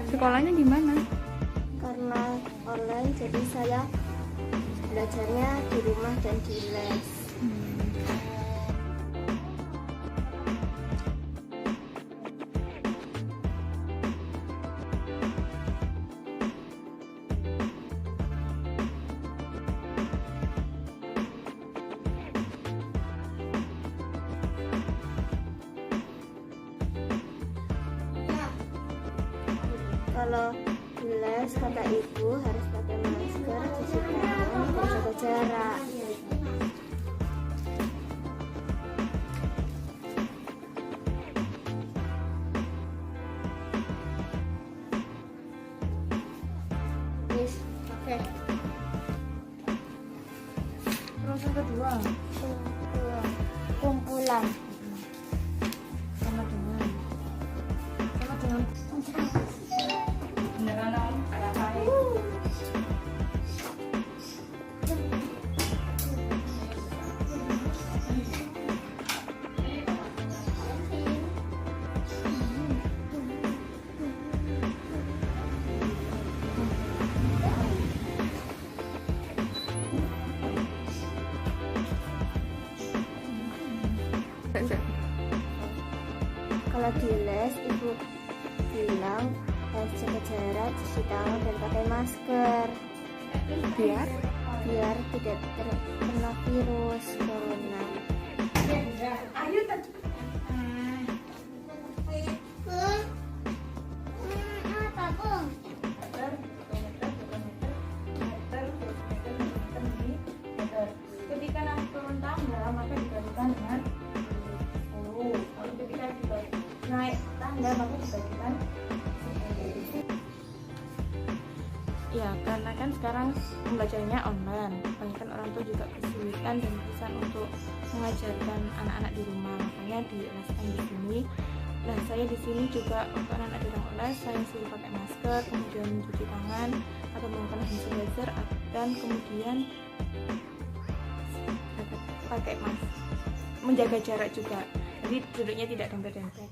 Sekolahnya di mana? Karena online, jadi saya belajarnya di rumah dan di les. Kalau di les kata ibu harus pakai masker, cuci tangan, dan jaga jarak. Oke. Terus yang kedua, Kumpulan. sama dengan beneran dong, ada apa? Kalau di les ibu bilang harus jaga jarak, cuci tangan, dan pakai masker Biar biar tidak terkena virus corona. ayo ketika nanti turun tangga maka dibagikan dengan 10. Lalu ketika naik tangga maka dibagikan 10. Ya, karena kan sekarang pembelajarannya online, kebanyakan orang tua juga kesulitan dan kesulitan untuk mengajarkan anak-anak di rumah, makanya dileskan di sini. Nah, saya di sini juga untuk anak-anak di ruang les, saya suruh pakai masker, kemudian mencuci tangan atau menggunakan hand sanitizer, dan kemudian pakai masker, menjaga jarak juga. Jadi duduknya tidak dempet-dempet.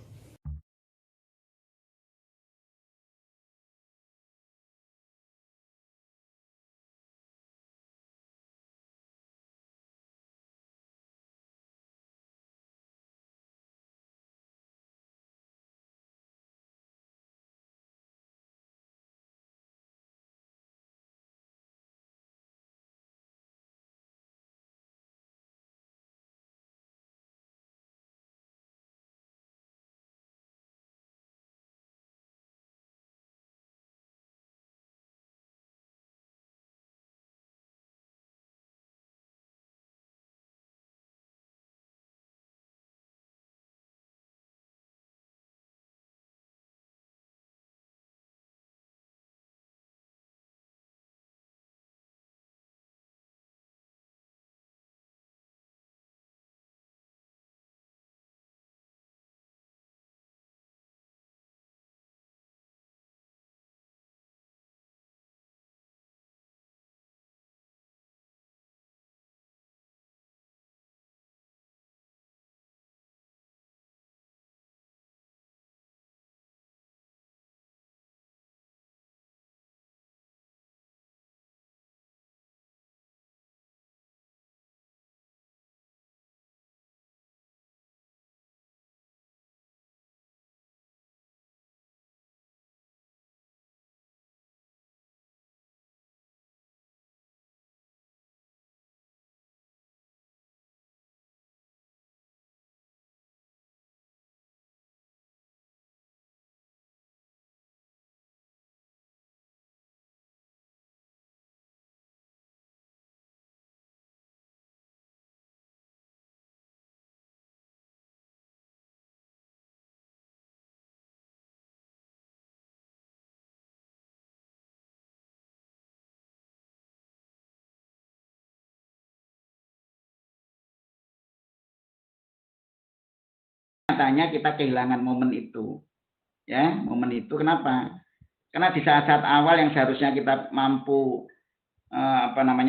Nyatanya kita kehilangan momen itu, ya. Momen itu kenapa? Karena di saat-saat awal yang seharusnya kita mampu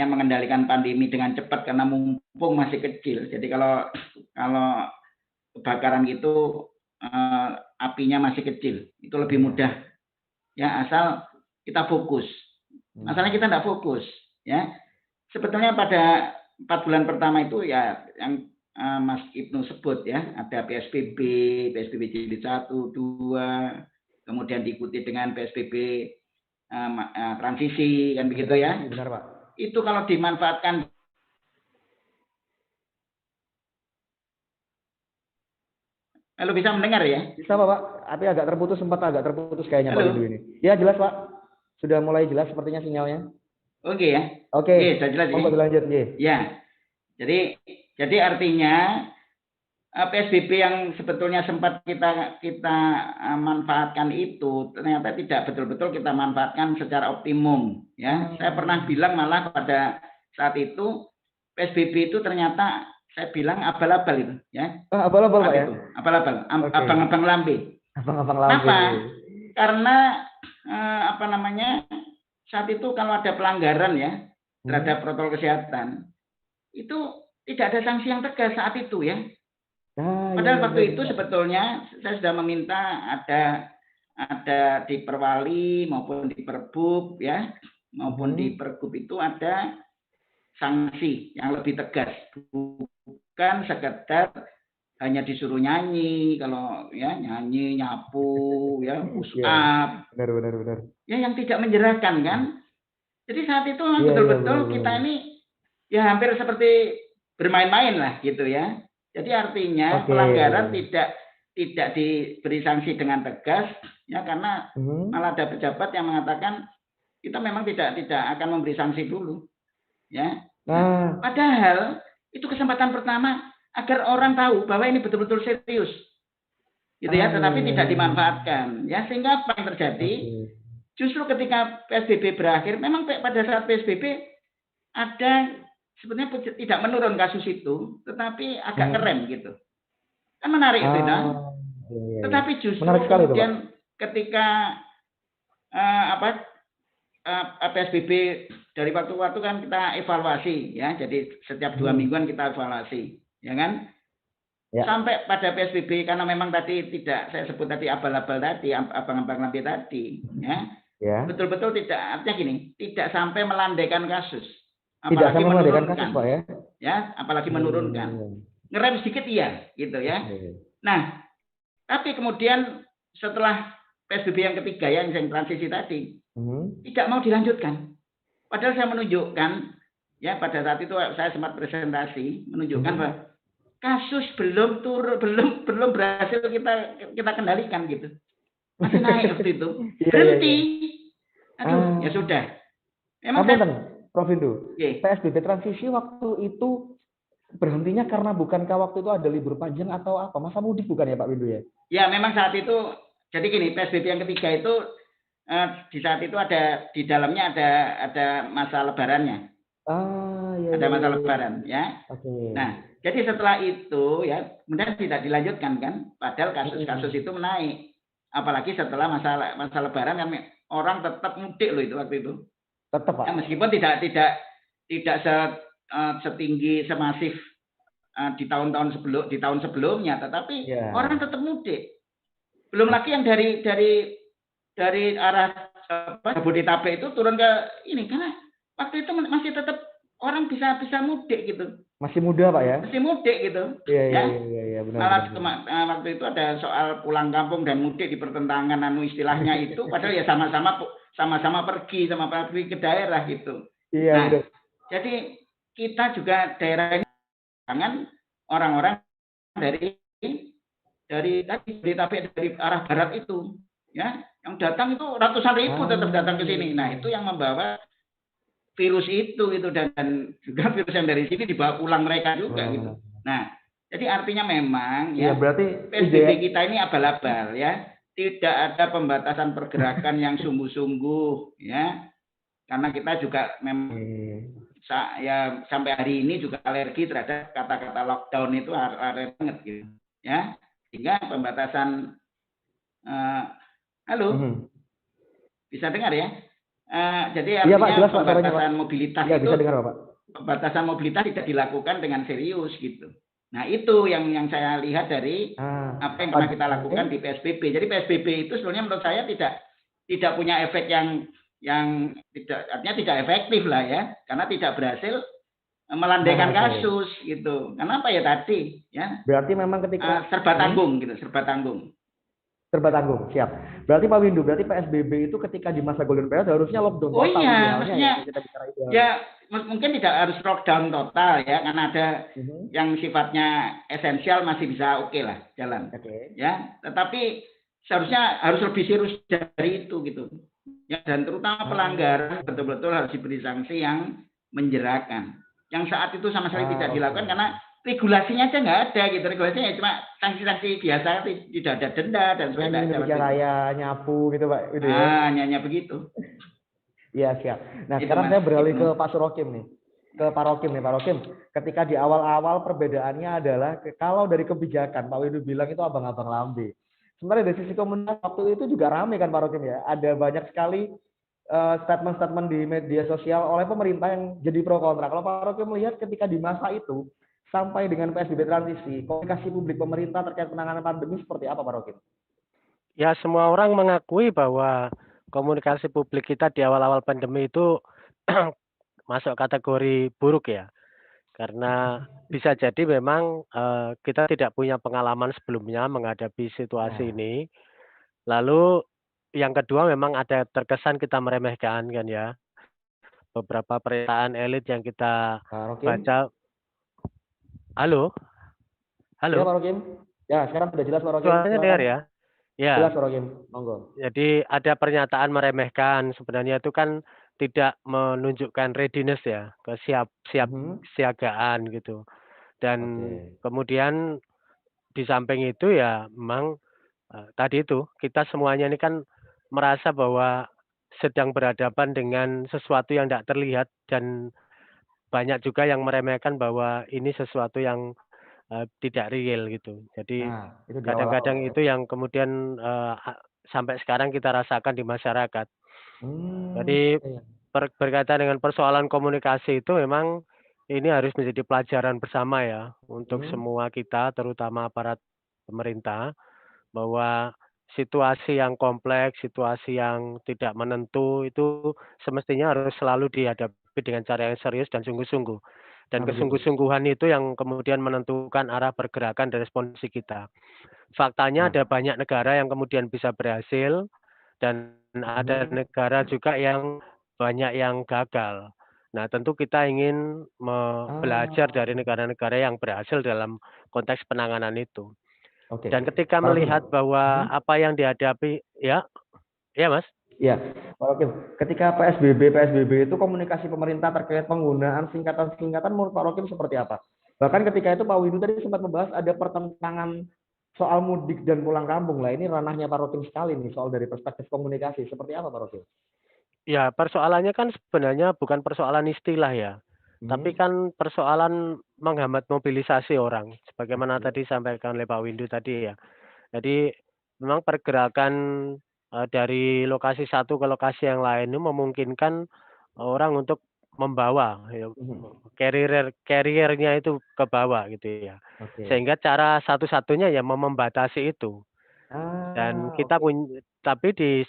mengendalikan pandemi dengan cepat karena mumpung masih kecil. Jadi kalau kebakaran itu apinya masih kecil, itu lebih mudah ya asal kita fokus. Masalahnya kita tidak fokus, ya. Sebetulnya pada 4 bulan pertama itu ya yang Mas Ibnu sebut ya, ada PSBB jilid 1, 2, kemudian diikuti dengan PSBB transisi kan begitu ya. Benar, Pak. Itu kalau dimanfaatkan. Halo, bisa mendengar ya? Bisa Pak, tapi agak terputus, sempat agak terputus kayaknya Pak Halo. Windu ini. Ya jelas Pak, sudah mulai jelas sepertinya sinyalnya. Oke ya. Oke. Oke, sudah jelas ya. Monggo dilanjut nggih. Ya. Jadi artinya PSBB yang sebetulnya sempat kita manfaatkan itu ternyata tidak betul-betul kita manfaatkan secara optimum ya. Saya pernah bilang malah pada saat itu PSBB itu ternyata saya bilang abal-abal itu ya. Abal-abal Pak ya. Abal-abal, abang-abang lambe. Abang-abang lambe. Kenapa? Karena saat itu kalau ada pelanggaran ya terhadap protokol kesehatan itu tidak ada sanksi yang tegas saat itu ya. Padahal waktu itu sebetulnya saya sudah meminta ada di Perwali maupun di Perbub ya, maupun di Pergub itu ada sanksi yang lebih tegas, bukan sekedar hanya disuruh nyanyi, kalau ya nyanyi, nyapu, ya push up, benar. Ya yang tidak menjerahkan kan. Jadi saat itu betul-betul kita ini ya hampir seperti bermain-main lah gitu ya. Jadi artinya pelanggaran tidak diberi sanksi dengan tegas ya, karena malah ada pejabat yang mengatakan kita memang tidak akan memberi sanksi dulu ya. Padahal itu kesempatan pertama agar orang tahu bahwa ini betul-betul serius gitu ya, tetapi tidak dimanfaatkan ya, sehingga apa yang terjadi justru ketika PSBB berakhir, memang pada saat PSBB ada sebenarnya tidak menurun kasus itu, tetapi agak ngerem gitu. Kan menarik itu, Tetapi justru kemudian ketika PSBB dari waktu-waktu kan kita evaluasi ya, jadi setiap 2 mingguan kita evaluasi, ya kan? Ya. Sampai pada PSBB karena memang tadi tidak saya sebut tadi abal-abal tadi, abang-abang lambe tadi, ya. Betul-betul tidak, artinya gini, tidak sampai melandaikan kasus. Apalagi menurunkan kasus, Pak ya. Ya, apalagi menurunkan. Ngerem sedikit iya, gitu ya. Nah, tapi kemudian setelah PSBB yang ketiga ya, yang transisi tadi, tidak mau dilanjutkan. Padahal saya menunjukkan, ya pada saat itu saya sempat presentasi, menunjukkan bahwa kasus belum berhasil kita kendalikan gitu. Masih naik waktu itu. Berhenti. Aduh, ya sudah. Memang Prof. Windu, PSBB transisi waktu itu berhentinya karena bukankah waktu itu ada libur panjang atau apa? Masa mudik bukan ya Pak Windu ya? Ya memang saat itu, jadi gini, PSBB yang ketiga itu di saat itu ada di dalamnya ada masa lebarannya. Ada masa lebaran ya. Nah, jadi setelah itu ya kemudian tidak dilanjutkan kan, padahal kasus-kasus itu menaik. Apalagi setelah masa lebaran kan orang tetap mudik loh itu waktu itu. Tetap Pak. Ya, meskipun tidak setinggi semasif di tahun sebelumnya, tetapi orang tetap mudik. Belum lagi yang dari arah Jabodetabek itu turun ke ini, karena waktu itu masih tetap orang bisa mudik gitu. Masih muda Pak ya? Masih mudik gitu. Iya benar. Malah waktu itu ada soal pulang kampung dan mudik di pertentangan istilahnya itu, padahal ya sama-sama pergi ke daerah gitu. Iya. Nah, jadi kita juga daerah ini jangan orang-orang dari arah barat itu, ya, yang datang itu ratusan ribu tetap datang ke sini. Nah, itu yang membawa virus itu dan juga virus yang dari sini dibawa pulang mereka juga gitu. Nah, jadi artinya memang ya berarti PSBB kita ini abal-abal ya. Tidak ada pembatasan pergerakan yang sungguh-sungguh ya. Karena kita juga memang ya sampai hari ini juga alergi terhadap kata-kata lockdown itu alergi banget gitu ya. Sehingga pembatasan bisa dengar ya? Jadi artinya Pak, pembatasan mobilitas itu bisa dengar, Pak. Pembatasan mobilitas tidak dilakukan dengan serius gitu. Nah itu yang saya lihat dari apa yang pernah kita lakukan di PSBB. Jadi PSBB itu sebenarnya menurut saya tidak punya efek yang tidak, artinya tidak efektif lah ya, karena tidak berhasil melandaikan kasus gitu. Kenapa ya tadi ya? Berarti memang ketika serba tanggung gitu, serba tanggung. Serba tanggung, siap. Berarti Pak Windu, berarti PSBB itu ketika di masa golden period harusnya lockdown total. Oh iya, maksudnya ya mungkin tidak harus lockdown total ya, karena ada yang sifatnya esensial masih bisa oke lah jalan. Ya, tetapi seharusnya harus lebih serius dari itu gitu. Ya, dan terutama pelanggaran betul-betul harus diberi sanksi yang menjerakan. Yang saat itu sama sekali tidak dilakukan karena regulasinya aja nggak ada gitu. Regulasinya ya cuma sanksi-sanksi biasa, tidak ada denda dan sebagainya. Indonesia Raya nyapu gitu Pak. Gitu ya. Hanya begitu. Iya siap. Nah itu, sekarang saya beralih ke Pak Surokim nih. Ke Pak Rokim nih, Pak Rokim. Ketika di awal-awal perbedaannya adalah kalau dari kebijakan Pak Windu bilang itu abang-abang lambe. Sebenarnya dari sisi komunitas waktu itu juga ramai kan Pak Rokim ya. Ada banyak sekali statement-statement di media sosial oleh pemerintah yang jadi pro kontra. Kalau Pak Rokim melihat ketika di masa itu sampai dengan PSBB transisi, komunikasi publik pemerintah terkait penanganan pandemi seperti apa Pak Rokim? Ya semua orang mengakui bahwa komunikasi publik kita di awal-awal pandemi itu masuk kategori buruk ya. Karena bisa jadi memang kita tidak punya pengalaman sebelumnya menghadapi situasi ini. Lalu yang kedua memang ada terkesan kita meremehkan kan ya. Beberapa pernyataan elit yang kita baca. Halo? Halo? Ya Pak Rokim. Ya sekarang sudah jelas Pak Rokim. Suaranya dengar ya? Ya. Jelas Pak Rokim. Monggo. Jadi ada pernyataan meremehkan sebenarnya itu kan tidak menunjukkan readiness ya, kesiapsiagaan gitu. Dan kemudian di samping itu ya memang tadi itu kita semuanya ini kan merasa bahwa sedang berhadapan dengan sesuatu yang tidak terlihat dan banyak juga yang meremehkan bahwa ini sesuatu yang tidak real gitu. Jadi kadang-kadang itu yang kemudian sampai sekarang kita rasakan di masyarakat. Jadi berkaitan dengan persoalan komunikasi itu memang ini harus menjadi pelajaran bersama ya untuk semua kita, terutama aparat pemerintah, bahwa situasi yang kompleks, situasi yang tidak menentu itu semestinya harus selalu dihadapi dengan cara yang serius dan sungguh-sungguh. Dan kesungguh-sungguhan itu yang kemudian menentukan arah pergerakan dan responsi kita. Faktanya ada banyak negara yang kemudian bisa berhasil dan ada negara juga yang banyak yang gagal. Nah, tentu kita ingin belajar dari negara-negara yang berhasil dalam konteks penanganan itu. Dan ketika melihat bahwa apa yang dihadapi, ya Mas? Ya, Pak Rokim, ketika PSBB itu komunikasi pemerintah terkait penggunaan singkatan-singkatan menurut Pak Rokim seperti apa? Bahkan ketika itu Pak Windu tadi sempat membahas ada pertentangan soal mudik dan pulang kampung lah. Ini ranahnya Pak Rokim sekali nih soal dari perspektif komunikasi. Seperti apa Pak Rokim? Ya, persoalannya kan sebenarnya bukan persoalan istilah ya. Tapi kan persoalan menghambat mobilisasi orang. Sebagaimana tadi disampaikan oleh Pak Windu tadi ya. Jadi memang pergerakan dari lokasi satu ke lokasi yang lain itu memungkinkan orang untuk membawa carrier-nya itu ke bawah gitu ya. Sehingga cara satu-satunya ya membatasi itu. Dan kita punya, tapi di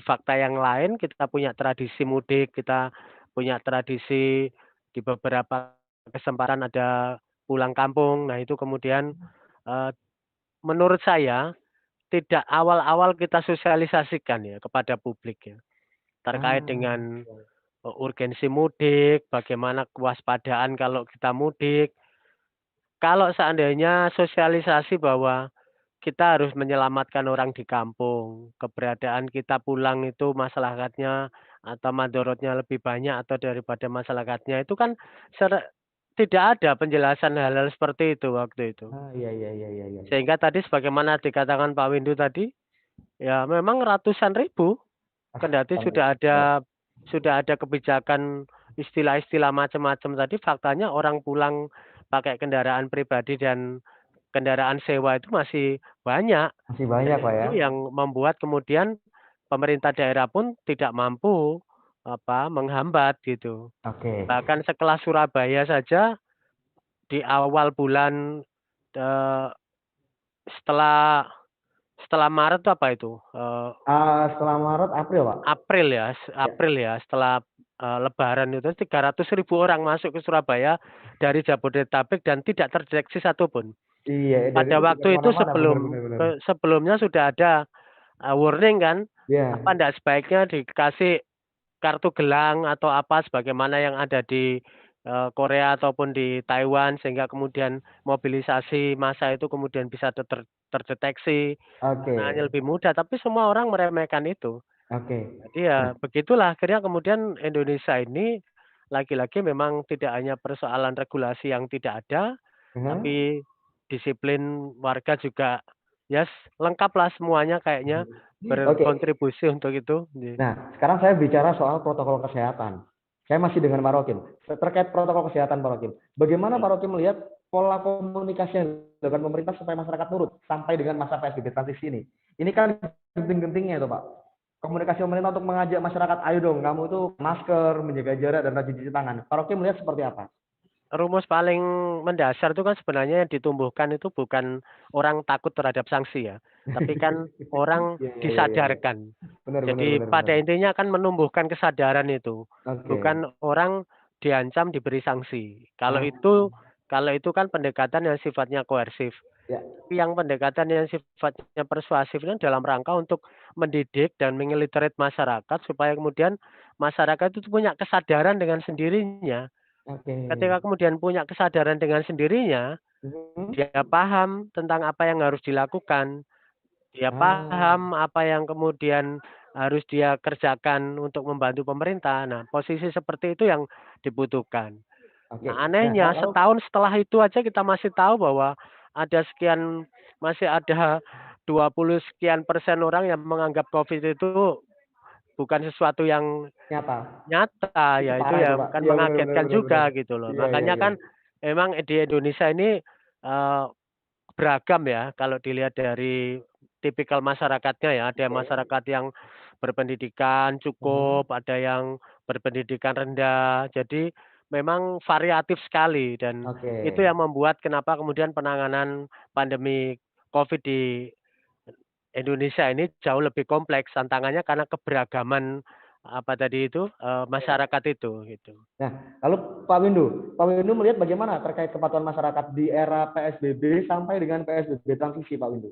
fakta yang lain kita punya tradisi mudik, kita punya tradisi di beberapa kesempatan ada pulang kampung. Nah itu kemudian menurut saya tidak awal-awal kita sosialisasikan ya kepada publik ya terkait dengan urgensi mudik, bagaimana kewaspadaan kalau kita mudik. Kalau seandainya sosialisasi bahwa kita harus menyelamatkan orang di kampung, keberadaan kita pulang itu masyarakatnya atau madorotnya lebih banyak atau daripada masyarakatnya, itu kan tidak ada penjelasan hal-hal seperti itu waktu itu. Iya. Sehingga tadi sebagaimana dikatakan Pak Windu tadi, ya memang ratusan ribu, kendati sudah ada kebijakan istilah-istilah macam-macam tadi, faktanya orang pulang pakai kendaraan pribadi dan kendaraan sewa itu masih banyak. Masih banyak Pak ya. Itu yang membuat kemudian pemerintah daerah pun tidak mampu menghambat gitu. Bahkan sekelas Surabaya saja di awal bulan setelah setelah Maret itu apa itu? Setelah Maret, April, Pak. April ya, setelah Lebaran itu 300.000 orang masuk ke Surabaya dari Jabodetabek dan tidak terdeteksi satupun. Iya, dan Pada itu waktu itu benar. sebelumnya sudah ada warning kan, Iya. apa enggak sebaiknya dikasih kartu gelang atau apa sebagaimana yang ada di Korea ataupun di Taiwan sehingga kemudian mobilisasi massa itu kemudian bisa terdeteksi Oke. hanya lebih mudah, tapi semua orang meremehkan itu. Oke. Jadi ya begitulah akhirnya kemudian Indonesia ini lagi-lagi memang tidak hanya persoalan regulasi yang tidak ada, tapi disiplin warga juga ya lengkap lah semuanya kayaknya berkontribusi untuk itu. Nah, sekarang saya bicara soal protokol kesehatan. Saya masih dengan Pak Rokim. Terkait protokol kesehatan Pak Rokim. Bagaimana Pak Rokim melihat pola komunikasi yang dilakukan pemerintah supaya masyarakat nurut sampai dengan masa PSBB transisi ini? Ini kan genting-gentingnya itu Pak. Komunikasi pemerintah untuk mengajak masyarakat, ayo dong, kamu itu masker, menjaga jarak, dan rajin cuci tangan. Pak Rokim melihat seperti apa? Rumus paling mendasar itu kan sebenarnya yang ditumbuhkan itu bukan orang takut terhadap sanksi ya, tapi kan orang disadarkan. Jadi pada intinya kan menumbuhkan kesadaran itu, bukan orang diancam diberi sanksi. Kalau itu kan pendekatan yang sifatnya koersif. Tapi yang pendekatan yang sifatnya persuasif ini dalam rangka untuk mendidik dan mengeliterate masyarakat supaya kemudian masyarakat itu punya kesadaran dengan sendirinya. Ketika kemudian punya kesadaran dengan sendirinya, dia paham tentang apa yang harus dilakukan. Dia paham apa yang kemudian harus dia kerjakan untuk membantu pemerintah. Nah, posisi seperti itu yang dibutuhkan. Nah, anehnya setahun setelah itu aja kita masih tahu bahwa masih ada 20 sekian persen orang yang menganggap COVID itu bukan sesuatu yang nyata ya itu ya kan mengagetkan juga gitu loh. Makanya kan memang di Indonesia ini beragam ya kalau dilihat dari tipikal masyarakatnya ya. Ada masyarakat yang berpendidikan cukup, ada yang berpendidikan rendah. Jadi memang variatif sekali dan itu yang membuat kenapa kemudian penanganan pandemi COVID di Indonesia ini jauh lebih kompleks tantangannya karena keberagaman masyarakat itu gitu. Nah, lalu Pak Windu melihat bagaimana terkait kepatuhan masyarakat di era PSBB sampai dengan PSBB transisi Pak Windu?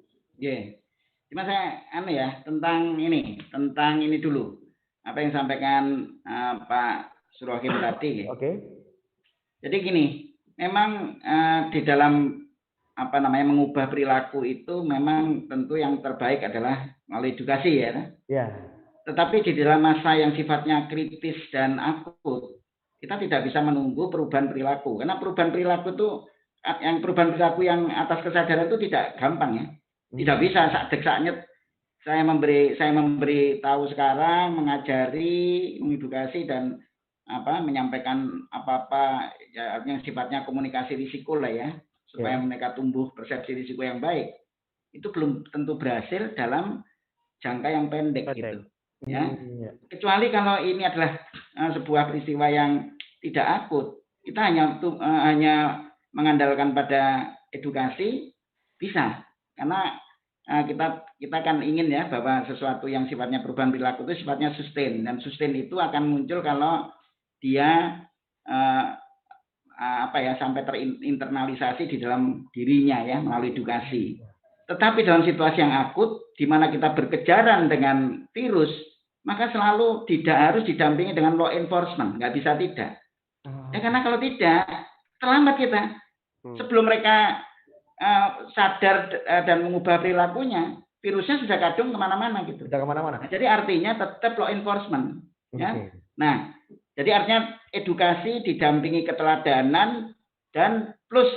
Cuma saya tentang ini dulu apa yang sampaikan Pak Surohim tadi. Jadi gini, memang di dalam mengubah perilaku itu memang tentu yang terbaik adalah melalui edukasi ya. Tetapi di dalam masa yang sifatnya kritis dan akut, kita tidak bisa menunggu perubahan perilaku. Karena perubahan perilaku yang atas kesadaran itu tidak gampang ya. Tidak bisa sakit saya memberi tahu sekarang, mengajari, mengedukasi dan menyampaikan apa-apa yang sifatnya komunikasi risiko lah ya. Supaya mereka tumbuh persepsi risiko yang baik, itu belum tentu berhasil dalam jangka yang pendek. Gitu ya. Kecuali kalau ini adalah sebuah peristiwa yang tidak akut, kita hanya mengandalkan pada edukasi bisa, karena kita kan ingin ya bahwa sesuatu yang sifatnya perubahan perilaku itu sifatnya sustain, dan sustain itu akan muncul kalau dia sampai terinternalisasi di dalam dirinya ya melalui edukasi. Tetapi dalam situasi yang akut di mana kita berkejaran dengan virus, maka selalu tidak harus didampingi dengan law enforcement, nggak bisa tidak. Karena kalau tidak terlambat kita. Sebelum mereka sadar dan mengubah perilakunya, virusnya sudah kadung kemana-mana gitu. Jadi artinya tetap law enforcement. Ya. Nah, jadi artinya edukasi didampingi keteladanan dan plus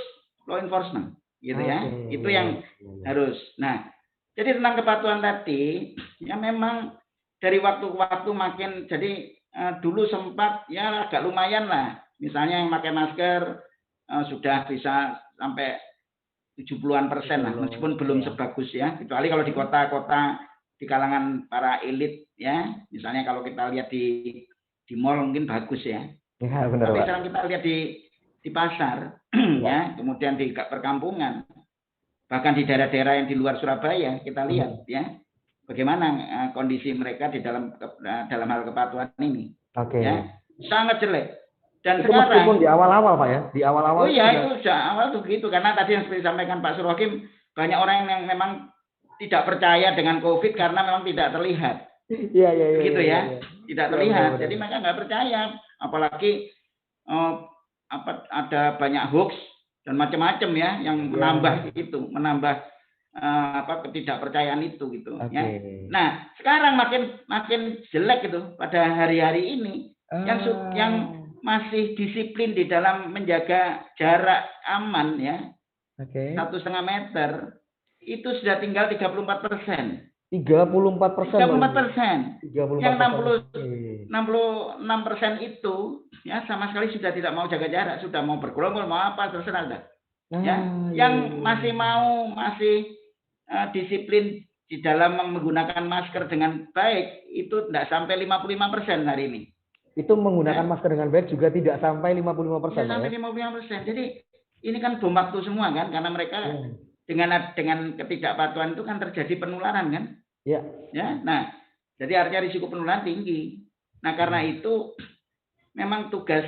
law enforcement, gitu ya. Itu yang harus. Nah, jadi tentang kepatuhan tadi, ya memang dari waktu ke waktu makin. Jadi dulu sempat ya agak lumayan lah. Misalnya yang pakai masker sudah bisa sampai 70-an% lah, meskipun belum sebagus ya. Kecuali kalau di kota-kota di kalangan para elit ya. Misalnya kalau kita lihat di mall mungkin bagus ya. Tapi sekarang kita lihat di pasar ya, kemudian di perkampungan Bahkan di daerah-daerah yang di luar Surabaya kita lihat ya bagaimana kondisi mereka di dalam hal kepatuhan ini. Oke. Ya, sangat jelek. Dan itu sekarang meskipun di awal-awal Pak ya, di awal-awal. Oh iya, itu awal tuh gitu karena tadi yang seperti disampaikan Pak Surhakim, banyak orang yang memang tidak percaya dengan COVID karena memang tidak terlihat. Iya. Begitu ya. Tidak terlihat. Benar. Jadi mereka nggak percaya, apalagi ada banyak hoax dan macam-macam ya yang menambah ketidakpercayaan itu gitu ya. Nah, sekarang makin jelek itu pada hari-hari ini yang masih disiplin di dalam menjaga jarak aman ya. 1,5 meter itu sudah tinggal 34%. 34%. Yang 66% itu ya sama sekali sudah tidak mau jaga jarak, sudah mau bergerombol, mau apa terserah dah. Ya, yang masih disiplin di dalam menggunakan masker dengan baik itu tidak sampai 55% hari ini. Itu menggunakan masker dengan baik juga tidak sampai 55%. Tidak sampai 55%. Jadi ini kan bom waktu semua kan karena mereka dengan ketidakpatuhan itu kan terjadi penularan kan? Ya. Nah, jadi artinya risiko penularan tinggi. Nah, karena itu memang tugas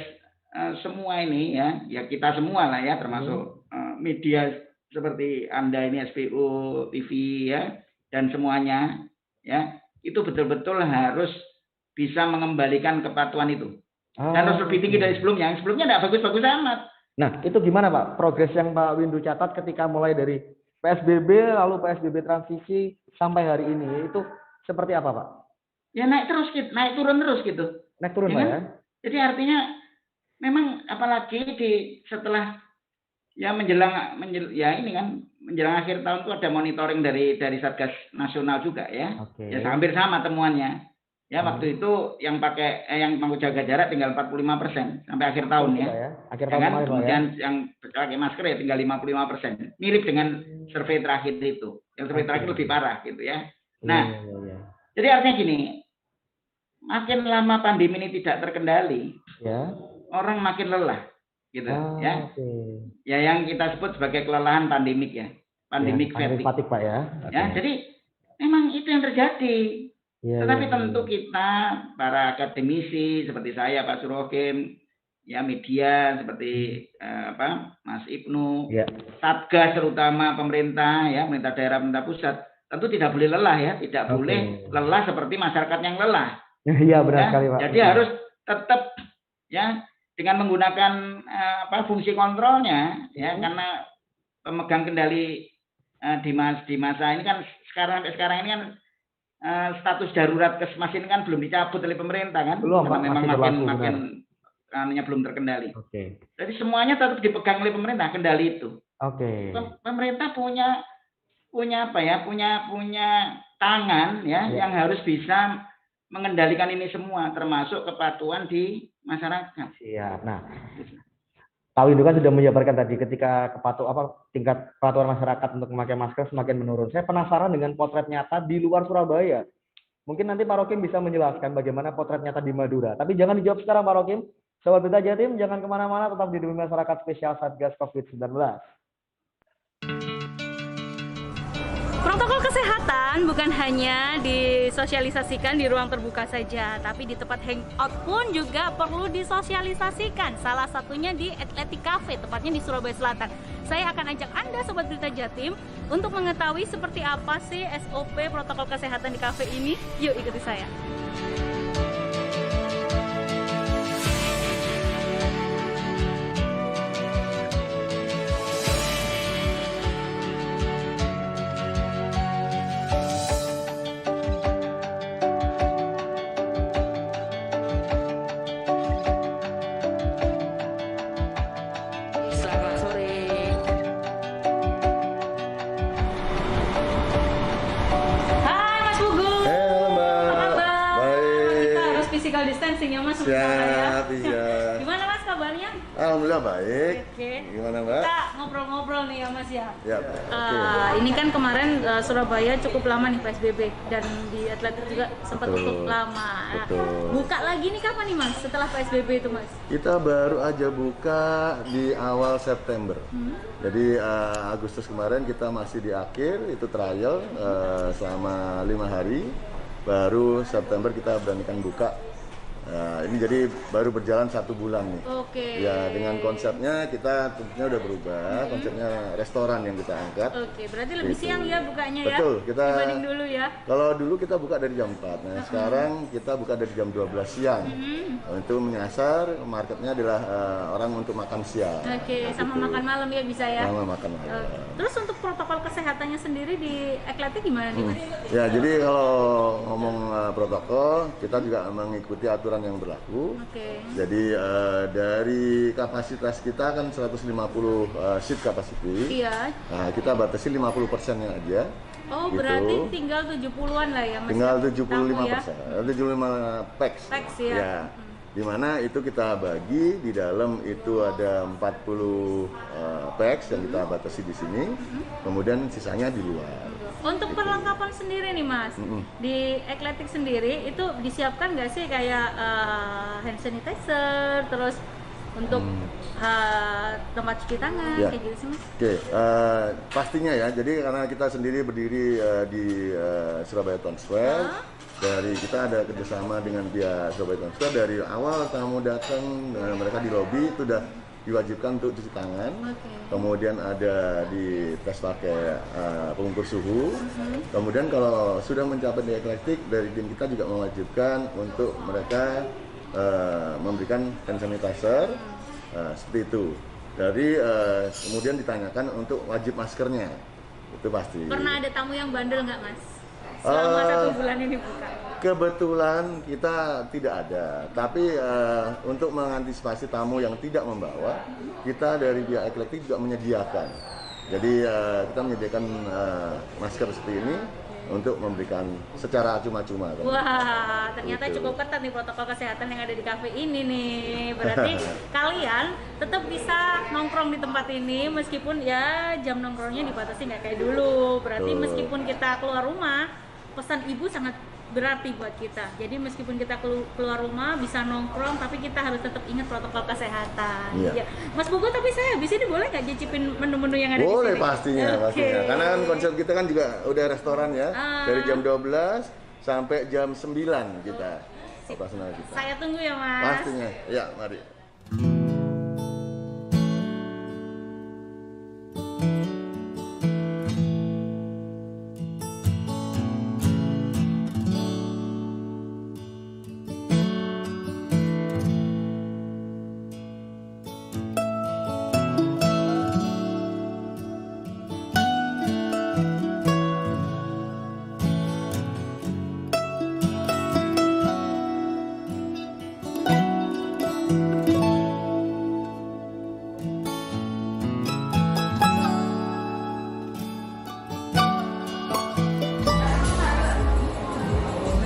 semua ini ya kita semua lah ya termasuk media seperti Anda ini SPO TV ya dan semuanya ya itu betul-betul harus bisa mengembalikan kepatuhan itu. Dan harus lebih tinggi dari sebelumnya. Yang sebelumnya tidak bagus-bagus amat. Nah, itu gimana Pak? Progres yang Pak Windu catat ketika mulai dari PSBB lalu PSBB transisi sampai hari ini itu seperti apa Pak? Ya naik turun terus gitu. Naik turun Pak ya? Jadi artinya memang apalagi setelah ya menjelang akhir tahun itu ada monitoring dari Satgas Nasional juga ya. Ya hampir sama temuannya. Ya waktu itu yang mau jaga jarak tinggal 45% sampai akhir tahun ya. Akhir tahun kan? Kemudian yang pakai masker ya tinggal 55%. Mirip dengan survei terakhir itu. Yang survei terakhir lebih parah gitu ya. Nah, jadi artinya gini, makin lama pandemi ini tidak terkendali, orang makin lelah gitu ya. Ya yang kita sebut sebagai kelelahan pandemik ya. Pandemik fatigue Pak ya. Ya, jadi memang itu yang terjadi. Tetapi tentu kita para akademisi seperti saya Pak Surhakim, ya media seperti Mas Ibnu, Satgas terutama pemerintah daerah, pemerintah pusat, tentu tidak boleh lelah ya, tidak boleh lelah seperti masyarakat yang lelah. Iya benar sekali Pak. Jadi harus tetap ya dengan menggunakan fungsi kontrolnya ya karena pemegang kendali di masa ini kan sekarang ini kan status darurat Kesmas ini kan belum dicabut oleh pemerintah kan, belum, karena memang makin belum terkendali. Jadi semuanya tetap dipegang oleh pemerintah kendali itu. Pemerintah punya tangan ya yang harus bisa mengendalikan ini semua termasuk kepatuhan di masyarakat. Siap. Nah, Pak Windu kan sudah menjabarkan tadi ketika tingkat kepatuhan masyarakat untuk memakai masker semakin menurun. Saya penasaran dengan potret nyata di luar Surabaya. Mungkin nanti Pak Rokim bisa menjelaskan bagaimana potret nyata di Madura. Tapi jangan dijawab sekarang Pak Rokim. Sobat Berita Jatim, jangan kemana-mana, tetap di Demi Masyarakat Spesial Satgas COVID-19. Protokol kesehatan bukan hanya disosialisasikan di ruang terbuka saja, tapi di tempat hangout pun juga perlu disosialisasikan. Salah satunya di Athletic Cafe, tepatnya di Surabaya Selatan. Saya akan ajak Anda Sobat Berita Jatim untuk mengetahui seperti apa sih SOP protokol kesehatan di cafe ini. Yuk ikuti saya. social distancing ya Mas. Siap, iya. Gimana Mas kabarnya? Alhamdulillah baik. Oke. Gimana Mbak? Kita ngobrol-ngobrol nih ya Mas ya. Ya. Ini kan kemarin Surabaya cukup lama nih PSBB dan di Atletik juga sempat tutup lama. Betul. Buka lagi nih kapan nih Mas setelah PSBB itu Mas? Kita baru aja buka di awal September. Jadi Agustus kemarin kita masih di akhir, itu trial selama 5 hari. Baru September kita beranikan buka. Ini jadi baru berjalan 1 bulan nih. Oke. Ya, dengan konsepnya kita tentunya udah berubah, konsepnya restoran yang kita angkat. Oke, berarti lebih Gitu. siang ya bukanya ya? Betul, kita dibanding dulu ya? Kalau dulu kita buka dari jam 4, nah sekarang kita buka dari jam 12 siang. Itu menyasar, marketnya adalah orang untuk makan siang. Oke, sama Gitu. makan malam ya bisa ya? Sama makan malam. Oke. Terus untuk protokol kesehatannya sendiri di Atletik gimana nih Mas? Ya, jadi kalau ngomong protokol, kita juga mengikuti aturan yang berlaku. Oke. Jadi dari kapasitas kita kan 150 seat capacity. Iya. Nah, kita batasi 50%-nya aja. Oh, Gitu. berarti tinggal 70-an lah ya Mas? Tinggal ya? 75%, Tamu ya? 75 packs. Packs ya. Dimana itu kita bagi, di dalam itu ada 40 packs yang kita batasi di sini, kemudian sisanya di luar. Untuk perlengkapan sendiri nih Mas, di Atletik sendiri itu disiapkan nggak sih kayak hand sanitizer, terus untuk tempat cuci tangan, Ya. kayak gitu sih Mas? Oke, pastinya ya. Jadi karena kita sendiri berdiri di Surabaya Town Square, dari kita ada kerjasama dengan pihak Surabaya Town Square. Dari awal tamu datang, mereka di lobi itu udah diwajibkan untuk cuci tangan. Kemudian ada di tes pakai pengukur suhu. Kemudian kalau sudah mencapai di Atletik, dari tim kita juga mewajibkan untuk mereka memberikan hand sanitizer. Seperti itu. Dari kemudian ditanyakan untuk wajib maskernya, itu pasti. Pernah ada tamu yang bandel nggak Mas? Selama 1 bulan ini buka. Kebetulan kita tidak ada, tapi untuk mengantisipasi tamu yang tidak membawa, kita dari pihak Atletik juga menyediakan. Jadi kita menyediakan masker seperti ini untuk memberikan secara cuma-cuma. Wah, ternyata Gitu. cukup ketat nih protokol kesehatan yang ada di kafe ini nih. Berarti kalian tetap bisa nongkrong di tempat ini meskipun ya jam nongkrongnya dibatasi nggak kayak dulu. Berarti Betul. meskipun kita keluar rumah, pesan ibu sangat berarti buat kita. Jadi meskipun kita keluar rumah bisa nongkrong, tapi kita harus tetap ingat protokol kesehatan. Iya. Ya. Mas Bogo, tapi saya habis ini boleh nggak cicipin menu-menu yang ada di sini? Boleh pastinya, Oke. pastinya. Karena kan konsep kita kan juga udah restoran ya, dari jam 12 sampai jam 9 kita operasional kita. Saya tunggu ya Mas. Pastinya, ya mari.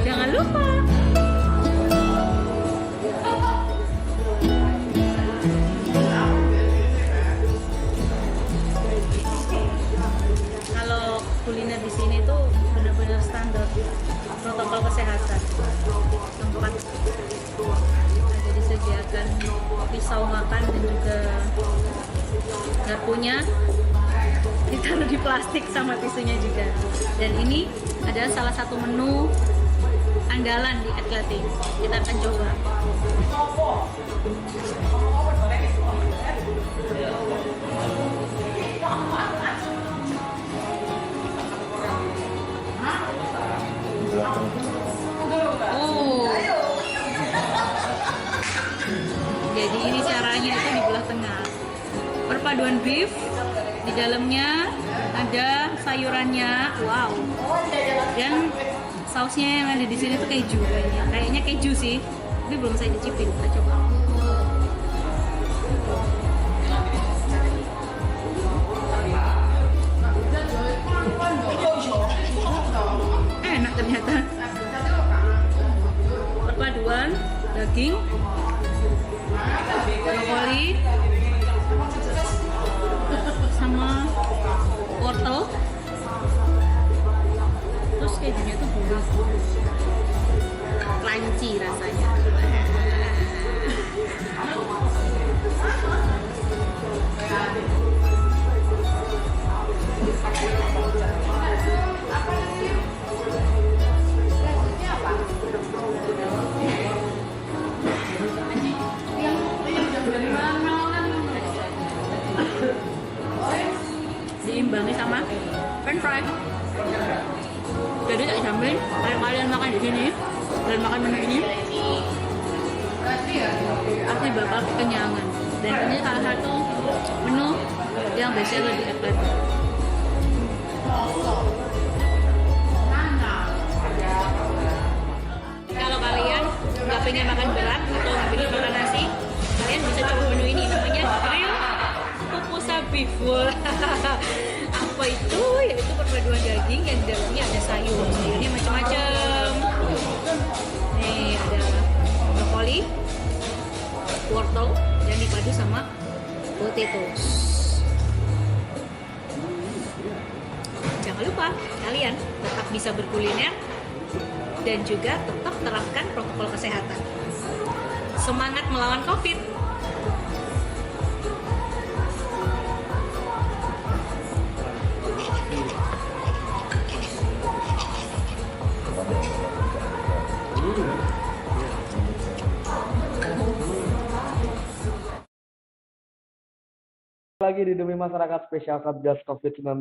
Jangan lupa kalau kuliner di sini tuh benar-benar standar protokol kesehatan. Tempat ada disediakan pisau makan dan juga garpunya ditaruh di plastik sama tisunya juga. Dan ini adalah salah satu menu andalan di Atletik. Kita akan coba. Jadi ini caranya itu di belah tengah. Perpaduan beef, di dalamnya ada sayurannya, wow. Dan sausnya yang ada di sini tuh keju kayaknya keju sih, tapi belum saya cicipin. Kita coba. Enak ternyata. Perpaduan daging, brokoli, sama wortel. Terus kejunya tuh gurih, crunchy rasanya. Diimbangi sama french fry. Jadi tak jamin kalau kalian makan di sini dan makan menu ini pasti bakal kekenyangan. Dan ini salah satu menu yang bestseller di Outlet. Kalau kalian nggak pengen makan berat atau nggak pengen makan nasi, kalian bisa coba menu ini, namanya grill pupusa beef. Apa itu? Yaitu perpaduan daging yang di dalamnya ada sayur. Sayurnya macam-macam. Nih ada brokoli, wortel yang dipadu sama potatoes. Jangan lupa kalian tetap bisa berkuliner dan juga tetap terapkan protokol kesehatan. Semangat melawan COVID! Lagi di Demi Masyarakat Spesial Satgas COVID-19.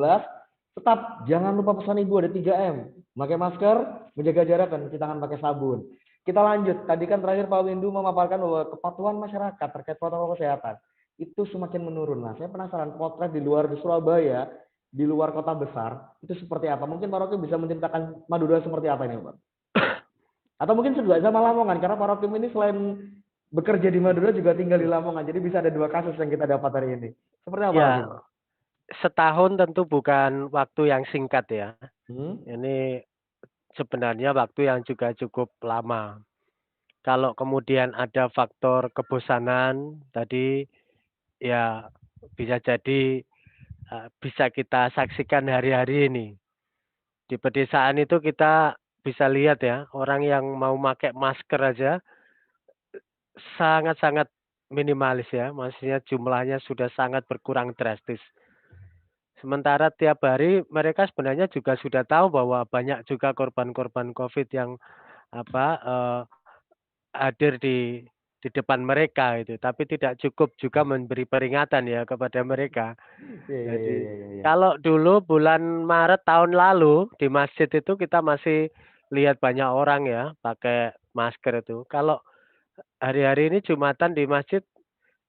Tetap jangan lupa pesan ibu, ada 3M. Pakai masker, menjaga jarak, dan cuci tangan pakai sabun. Kita lanjut. Tadi kan terakhir Pak Windu memaparkan bahwa kepatuhan masyarakat terkait protokol kesehatan itu semakin menurun. Nah, saya penasaran potret di luar di Surabaya, di luar kota besar, itu seperti apa? Mungkin Pak Rokim bisa menceritakan Madura seperti apa ini, Pak? Atau mungkin juga sama Lamongan, karena Pak Rokim ini selain bekerja di Madura juga tinggal di Lamongan. Jadi bisa ada 2 kasus yang kita dapat hari ini. Seperti apa? Ya, setahun tentu bukan waktu yang singkat ya. Ini sebenarnya waktu yang juga cukup lama. Kalau kemudian ada faktor kebosanan tadi, ya bisa jadi bisa kita saksikan hari-hari ini. Di pedesaan itu kita bisa lihat ya, orang yang mau pakai masker aja sangat-sangat minimalis ya, maksudnya jumlahnya sudah sangat berkurang drastis. Sementara tiap hari mereka sebenarnya juga sudah tahu bahwa banyak juga korban-korban COVID yang hadir di depan mereka itu, tapi tidak cukup juga memberi peringatan ya kepada mereka. Jadi kalau dulu bulan Maret tahun lalu di masjid itu kita masih lihat banyak orang ya pakai masker itu. Kalau hari-hari ini Jumatan di masjid,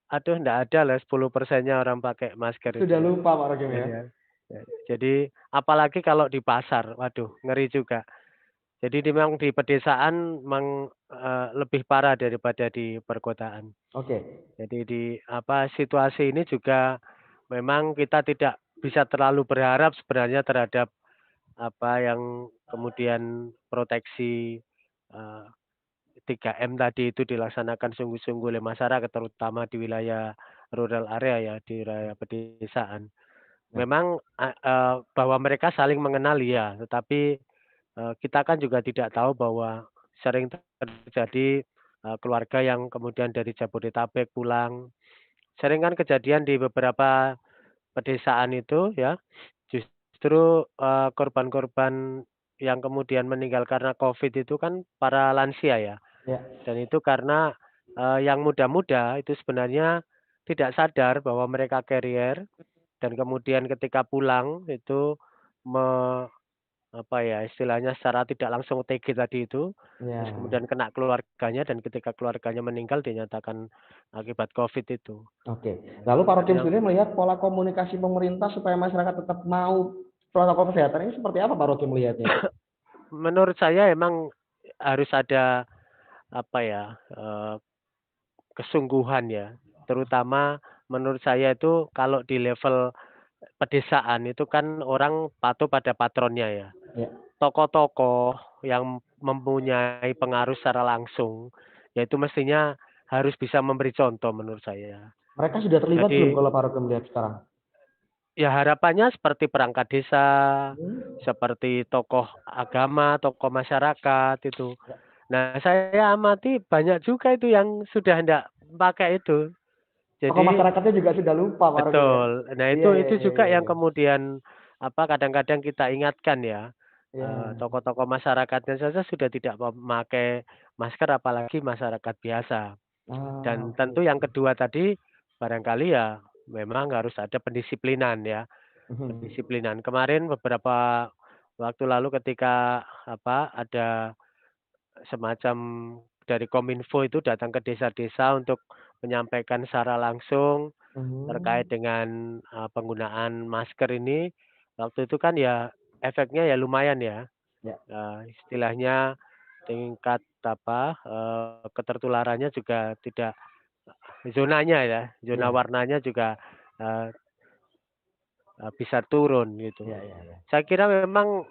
aduh enggak ada lah 10%-nya orang pakai masker. Sudah lupa Pak Rokim ya. Jadi apalagi kalau di pasar, waduh ngeri juga. Jadi memang di pedesaan memang lebih parah daripada di perkotaan. Oke. Jadi di situasi ini juga memang kita tidak bisa terlalu berharap sebenarnya terhadap yang kemudian proteksi 3M tadi itu dilaksanakan sungguh-sungguh oleh masyarakat, terutama di wilayah rural area ya, di wilayah pedesaan. Memang bahwa mereka saling mengenal ya, tetapi kita kan juga tidak tahu bahwa sering terjadi keluarga yang kemudian dari Jabodetabek pulang. Sering kan kejadian di beberapa pedesaan itu ya, justru korban-korban yang kemudian meninggal karena COVID itu kan para lansia ya. Dan itu karena yang muda-muda itu sebenarnya tidak sadar bahwa mereka carrier, dan kemudian ketika pulang itu istilahnya secara tidak langsung OTG tadi itu, terus kemudian kena keluarganya, dan ketika keluarganya meninggal dinyatakan akibat COVID itu. Oke. Lalu Pak Rokim sendiri melihat pola komunikasi pemerintah supaya masyarakat tetap mau protokol kesehatan ini seperti apa Pak Rokim melihatnya? Menurut saya emang harus ada kesungguhan ya, terutama menurut saya itu kalau di level pedesaan itu kan orang patuh pada patronnya ya. Tokoh-tokoh yang mempunyai pengaruh secara langsung ya itu mestinya harus bisa memberi contoh menurut saya. Mereka sudah terlibat Jadi, belum kalau Pak Rokim melihat sekarang? ya harapannya seperti perangkat desa, seperti tokoh agama, tokoh masyarakat itu. Nah, saya amati banyak juga itu yang sudah tidak pakai itu. Tokoh Jadi masyarakatnya juga sudah lupa Pak Rokim ya? betul. Nah, Iya, iya, itu iya, juga iya, yang iya. kemudian kadang-kadang kita ingatkan ya. Iya. Tokoh-tokoh masyarakatnya saja sudah tidak memakai masker apalagi masyarakat biasa. Dan Oke. tentu yang kedua tadi barangkali ya memang harus ada pendisiplinan ya. Pendisiplinan. Kemarin beberapa waktu lalu ketika ada semacam dari Kominfo itu datang ke desa-desa untuk menyampaikan secara langsung terkait dengan penggunaan masker ini. Waktu itu kan ya efeknya ya lumayan ya. Ya. Istilahnya tingkat ketertularannya juga tidak zonanya ya, zona Iya. warnanya juga bisa turun gitu. Iya, iya, iya. Saya kira memang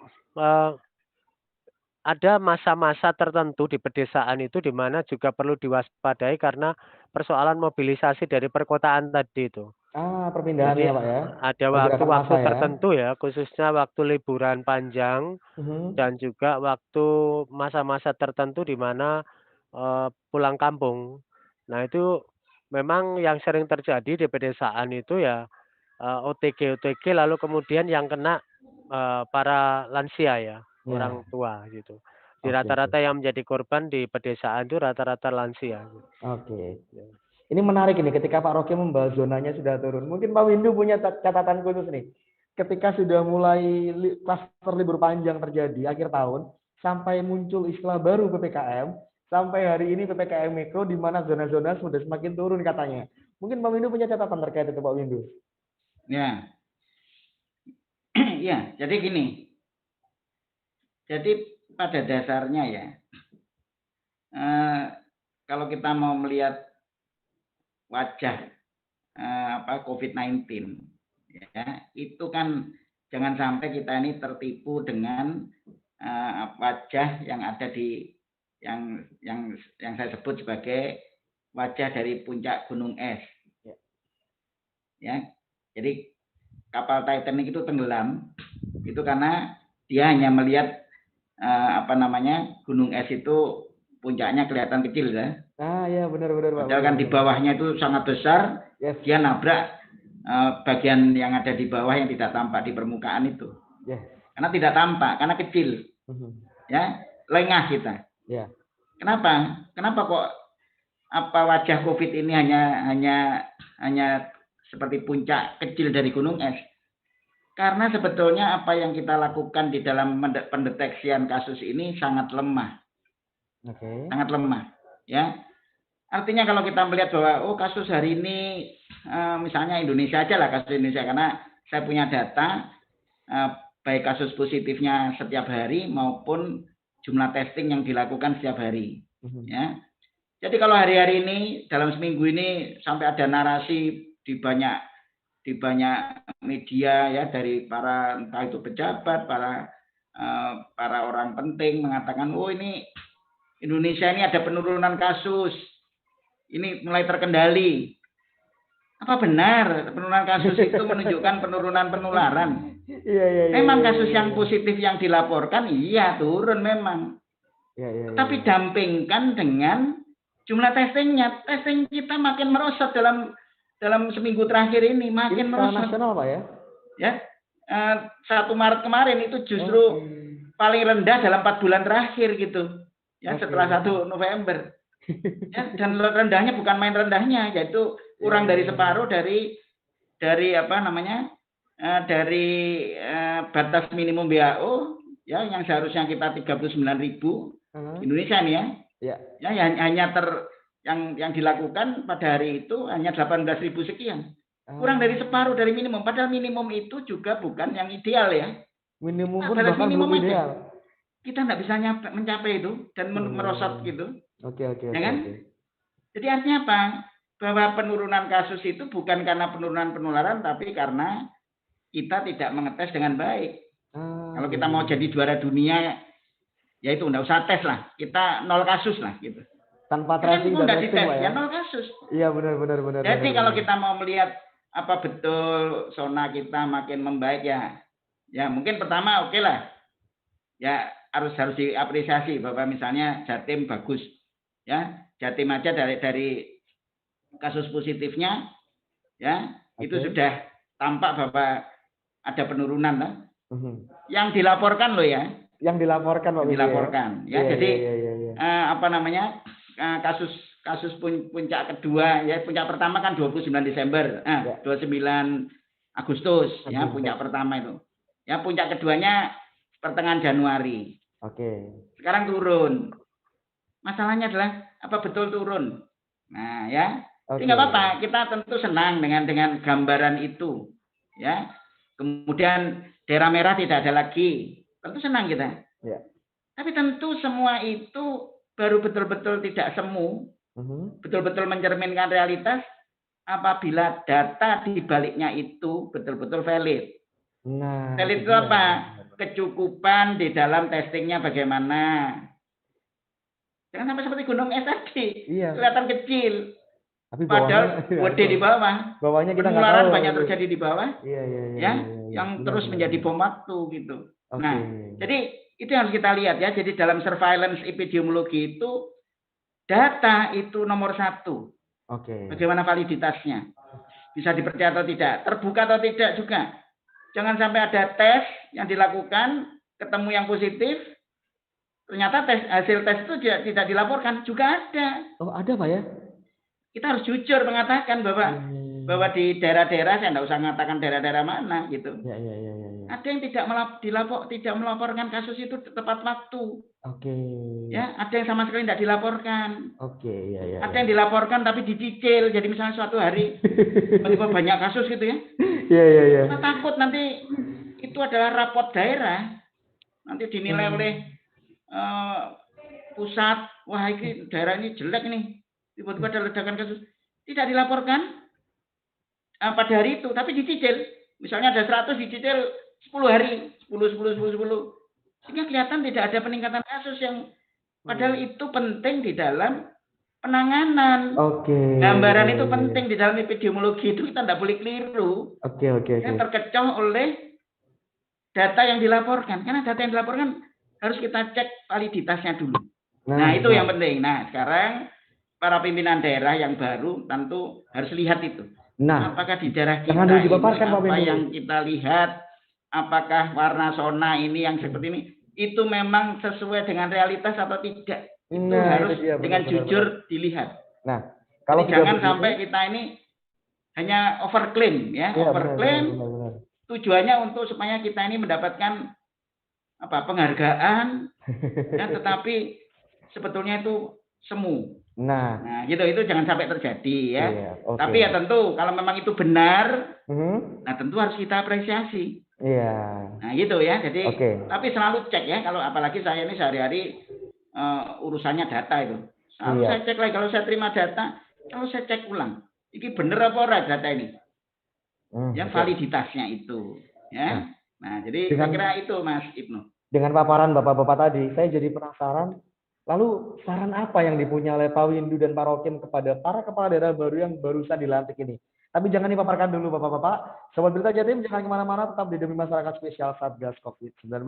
ada masa-masa tertentu di pedesaan itu di mana juga perlu diwaspadai karena persoalan mobilisasi dari perkotaan tadi itu. Perpindahan Jadi ya Pak ya? ada Pergerakan waktu-waktu massa ya? tertentu ya, khususnya waktu liburan panjang dan juga waktu masa-masa tertentu di mana pulang kampung. Nah itu memang yang sering terjadi di pedesaan itu ya OTG lalu kemudian yang kena para lansia ya, orang Iya. tua gitu. Di Oke, rata-rata yang menjadi korban di pedesaan itu rata-rata lansia. Oke. Ya. Ini menarik ini ketika Pak Rokim membahas zonanya sudah turun. Mungkin Pak Windu punya catatan khusus nih. Ketika sudah mulai klaster libur panjang terjadi akhir tahun, sampai muncul istilah baru PPKM, sampai hari ini PPKM Mikro di mana zona-zona sudah semakin turun katanya. Mungkin Pak Windu punya catatan terkait itu Pak Windu. Ya. Ya, jadi gini. Jadi pada dasarnya ya, kalau kita mau melihat wajah COVID-19, ya, itu kan jangan sampai kita ini tertipu dengan wajah yang ada di yang saya sebut sebagai wajah dari puncak gunung es. Ya, jadi kapal Titanic itu tenggelam itu karena dia hanya melihat gunung es itu puncaknya kelihatan kecil ya. Iya benar Pak. Padahal kan di bawahnya itu sangat besar. Yes. Dia nabrak bagian yang ada di bawah yang tidak tampak di permukaan itu. Yes. Karena tidak tampak, karena kecil. Ya, lengah kita. Yeah. Kenapa kok wajah COVID ini hanya seperti puncak kecil dari gunung es? Karena sebetulnya apa yang kita lakukan di dalam pendeteksian kasus ini sangat lemah. Sangat lemah. Ya, artinya kalau kita melihat bahwa kasus hari ini misalnya Indonesia aja lah, kasus Indonesia, karena saya punya data baik kasus positifnya setiap hari maupun jumlah testing yang dilakukan setiap hari. Ya, jadi kalau hari-hari ini dalam seminggu ini sampai ada narasi di banyak media ya dari para entah itu pejabat, para orang penting mengatakan ini Indonesia ini ada penurunan kasus, ini mulai terkendali. Apa benar penurunan kasus itu menunjukkan penurunan penularan? Memang kasus yang positif yang dilaporkan iya turun memang. Tapi dampingkan dengan jumlah testingnya. Testing kita makin merosot dalam seminggu terakhir ini makin merosot. Nasional Pak ya? Ya, 1 Maret kemarin itu justru paling rendah dalam 4 bulan terakhir gitu. Ya, setelah 1 November. Ya, dan rendahnya bukan main rendahnya, yaitu kurang dari separuh dari batas minimum WHO ya yang seharusnya kita 39.000 Indonesia nih ya. Ya hanya yang dilakukan pada hari itu hanya 18.000 sekian. Kurang dari separuh dari minimum. Padahal minimum itu juga bukan yang ideal ya. Minimum pun bahkan belum ideal. Kita nggak bisa mencapai itu dan merosot gitu. Oke. Ya kan? Jadi artinya apa? Bahwa penurunan kasus itu bukan karena penurunan penularan, tapi karena kita tidak mengetes dengan baik. Kalau kita mau jadi juara dunia, ya itu nggak usah tes lah. Kita 0 kasus lah gitu. Tanpa Kan tracing kalau dan nggak testing dites Pak ya ya. 0 kasus. Iya benar. Jadi benar, kalau benar. kita mau melihat apa betul zona kita makin membaik ya mungkin pertama oke lah. Ya harus diapresiasi bahwa misalnya Jatim bagus. Ya, Jatim aja dari kasus positifnya ya itu sudah tampak bahwa ada penurunan lah. Yang dilaporkan loh ya. Yang dilaporkan Pak. Dilaporkan ya. Iya, Jadi iya. apa namanya? Kasus puncak kedua ya, puncak pertama kan 29 Desember, 29 Agustus ya puncak pertama itu. Ya puncak keduanya pertengahan Januari. Oke. Sekarang turun. Masalahnya adalah apa betul turun? Nah ya, jadi nggak apa-apa. Kita tentu senang dengan gambaran itu, ya. Kemudian daerah merah tidak ada lagi, tentu senang kita. Ya. Tapi tentu semua itu baru betul-betul tidak semu, betul-betul mencerminkan realitas apabila data di baliknya itu betul-betul valid. Nah, valid itu apa? Kecukupan di dalam testingnya bagaimana? Jangan sampai seperti gunung es tadi, kelihatan kecil. Tapi padahal gede di bawah. Bawahnya kita penularan banyak terjadi di bawah. Iya. Yang terus menjadi bom waktu gitu. Nah, jadi itu yang harus kita lihat ya. Jadi dalam surveillance epidemiologi itu data itu nomor 1. Bagaimana validitasnya? Bisa dipercaya atau tidak? Terbuka atau tidak juga? Jangan sampai ada tes yang dilakukan, ketemu yang positif, ternyata hasil tes itu tidak dilaporkan. Juga ada. Oh, ada Pak ya? Kita harus jujur mengatakan bahwa di daerah-daerah, saya tidak usah mengatakan daerah-daerah mana gitu. Ya. Ada yang tidak melaporkan kasus itu tepat waktu. Ya, ada yang sama sekali tidak dilaporkan. Ada yang dilaporkan tapi dicicil. Jadi misalnya suatu hari tiba-tiba banyak kasus gitu ya. Iya. Kita takut nanti itu adalah rapot daerah. Nanti dinilai oleh pusat. Wah, ini daerah ini jelek nih. Tiba-tiba ada ledakan kasus. Tidak dilaporkan pada hari itu, tapi dicicil. Misalnya ada 100 dicicil 10 hari. 10. Sehingga kelihatan tidak ada peningkatan kasus yang padahal itu penting di dalam penanganan. Gambaran itu penting di dalam epidemiologi itu, kita tidak boleh keliru. Kita terkecoh oleh data yang dilaporkan. Karena data yang dilaporkan harus kita cek validitasnya dulu. Nah, itu yang penting. Nah, sekarang para pimpinan daerah yang baru tentu harus lihat itu. Nah, apakah di daerah kita ini, apa yang kita lihat, apakah warna zona ini yang seperti ini, itu memang sesuai dengan realitas atau tidak? Itu harus dengan jujur dilihat. Nah, kalau jangan sampai kita ini hanya overclaim ya, overclaim. Tujuannya untuk supaya kita ini mendapatkan penghargaan, ya, tetapi sebetulnya itu semu. Nah, gitu, itu jangan sampai terjadi ya. Tapi ya tentu kalau memang itu benar, nah tentu harus kita apresiasi. Nah, gitu ya. Jadi, tapi selalu cek ya. Kalau apalagi saya ini sehari-hari urusannya data itu. Selalu saya cek lagi. Kalau saya terima data, kalau saya cek ulang, ini benar apa ora data ini? Yang validitasnya itu, ya. Nah, jadi saya kira itu Mas Ibnu. Dengan paparan Bapak-bapak tadi, saya jadi penasaran. Lalu saran apa yang dipunya oleh Pak Windu dan Pak Rokim kepada para kepala daerah baru yang barusan dilantik ini? Tapi jangan dipaparkan dulu Bapak-bapak. Sobat Berita Jatim jangan kemana-mana, tetap di Demi Masyarakat Spesial Satgas COVID-19.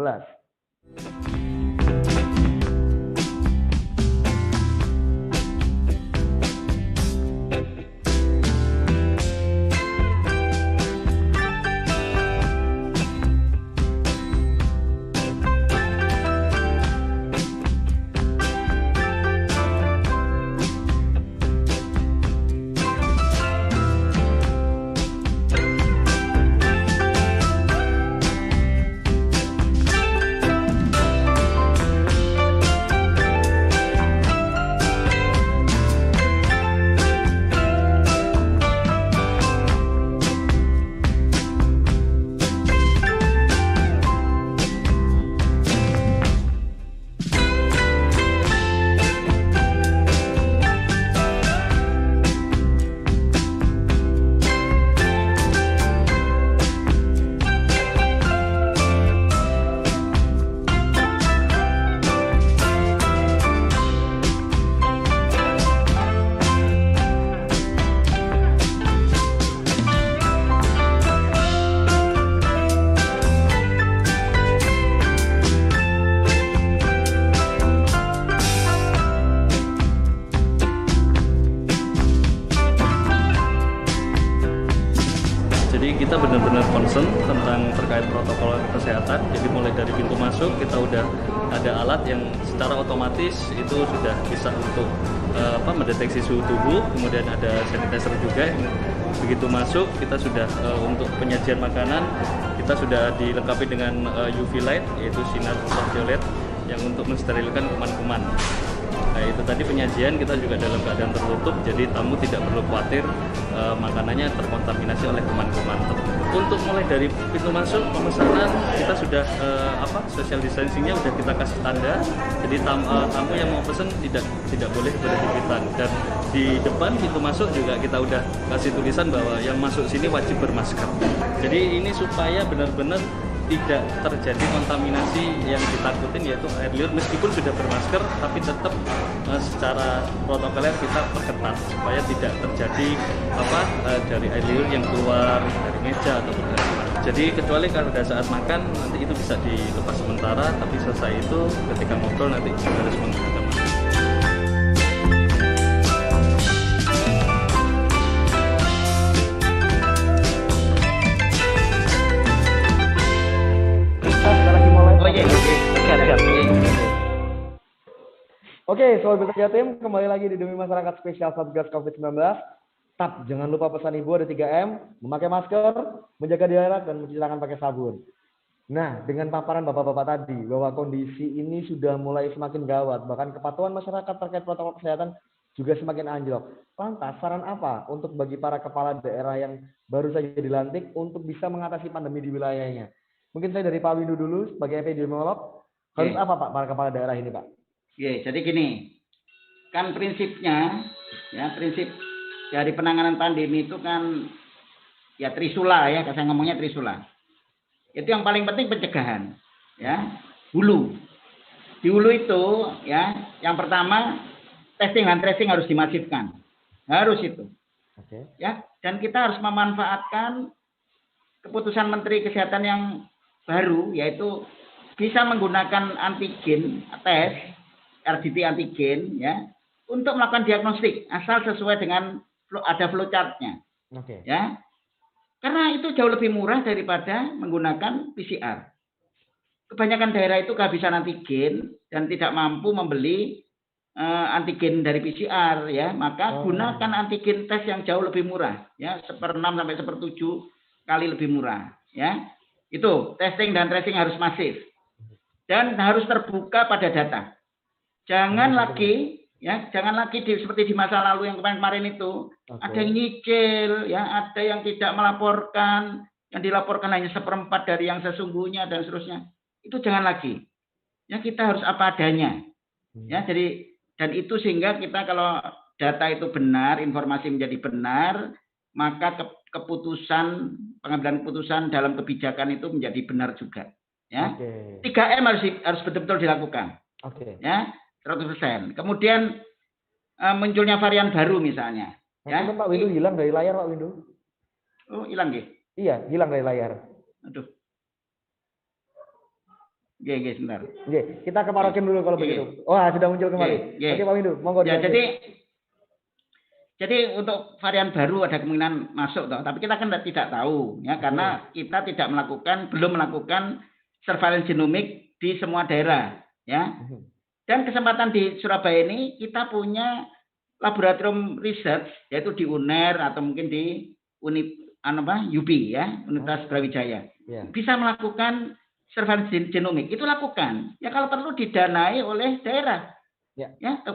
kita benar-benar concern tentang terkait protokol kesehatan. Jadi mulai dari pintu masuk kita udah ada alat yang secara otomatis itu sudah bisa untuk mendeteksi suhu tubuh, kemudian ada sanitizer juga yang begitu masuk kita sudah untuk penyajian makanan kita sudah dilengkapi dengan UV light, yaitu sinar ultraviolet yang untuk mensterilkan kuman-kuman. Nah, itu tadi penyajian kita juga dalam keadaan tertutup, jadi tamu tidak perlu khawatir makanannya terkontaminasi oleh kuman-kuman. Untuk mulai dari pintu masuk pemesanan kita sudah social distancingnya sudah kita kasih tanda, jadi tamu yang mau pesen tidak boleh berhimpitan. Dan di depan pintu masuk juga kita udah kasih tulisan bahwa yang masuk sini wajib bermasker. Jadi ini supaya benar-benar tidak terjadi kontaminasi yang ditakutin, yaitu air liur meskipun sudah bermasker tapi tetap secara protokoler kita perketat supaya tidak terjadi dari air liur yang keluar dari meja atau dari mana. Jadi kecuali kalau pada saat makan nanti itu bisa dilepas sementara, tapi selesai itu ketika ngobrol nanti harus menggunakan masker. Oke, Sobat Bekerja Tim, kembali lagi di Demi Masyarakat Spesial Satgas COVID-19. Tetap jangan lupa pesan ibu ada 3M, memakai masker, menjaga jarak, dan mencuci tangan pakai sabun. Nah, dengan paparan bapak-bapak tadi, bahwa kondisi ini sudah mulai semakin gawat, bahkan kepatuhan masyarakat terkait protokol kesehatan juga semakin anjlok. Lantas, saran apa untuk bagi para kepala daerah yang baru saja dilantik untuk bisa mengatasi pandemi di wilayahnya? Mungkin saya dari Pak Windu dulu, sebagai epidemiolog, harus apa Pak para kepala daerah ini Pak? Jadi gini, kan prinsipnya, prinsip dari penanganan pandemi itu kan ya trisula ya, saya ngomongnya trisula. Itu yang paling penting pencegahan, hulu. Di hulu itu yang pertama testing dan tracing harus dimasifkan, harus itu. Oke. Dan kita harus memanfaatkan keputusan Menteri Kesehatan yang baru, yaitu bisa menggunakan antigen tes. RDT antigen untuk melakukan diagnostik asal sesuai dengan ada flowchart-nya. Oke. Karena itu jauh lebih murah daripada menggunakan PCR. Kebanyakan daerah itu kehabisan antigen dan tidak mampu membeli antigen dari PCR maka gunakan antigen tes yang jauh lebih murah 1/6 sampai 1/7 kali lebih murah Itu testing dan tracing harus masif dan harus terbuka pada data. Jangan lagi seperti di masa lalu yang kemarin itu ada yang nyicil, ada yang tidak melaporkan, yang dilaporkan hanya 1/4 dari yang sesungguhnya dan seterusnya. Itu jangan lagi. Kita harus apa adanya. Jadi dan itu sehingga kita kalau data itu benar, informasi menjadi benar, maka pengambilan keputusan dalam kebijakan itu menjadi benar juga. 3M harus betul-betul dilakukan. 100%. Kemudian munculnya varian baru misalnya. Pak Windu hilang dari layar Pak Windu. Oh hilang nggih? Iya hilang dari layar. Aduh. Oke, sebentar. Kita ke Pak Rokim dulu kalau begitu. Sudah muncul kembali. Oke Pak Windu, monggo. Jadi untuk varian baru ada kemungkinan masuk tapi kita kan tidak tahu karena kita belum melakukan surveillance genomik di semua daerah Dan kesempatan di Surabaya ini kita punya laboratorium research yaitu di UNER atau mungkin di UBI Universitas Brawijaya. Bisa melakukan surveillance genomik. Itu lakukan. Kalau perlu didanai oleh daerah.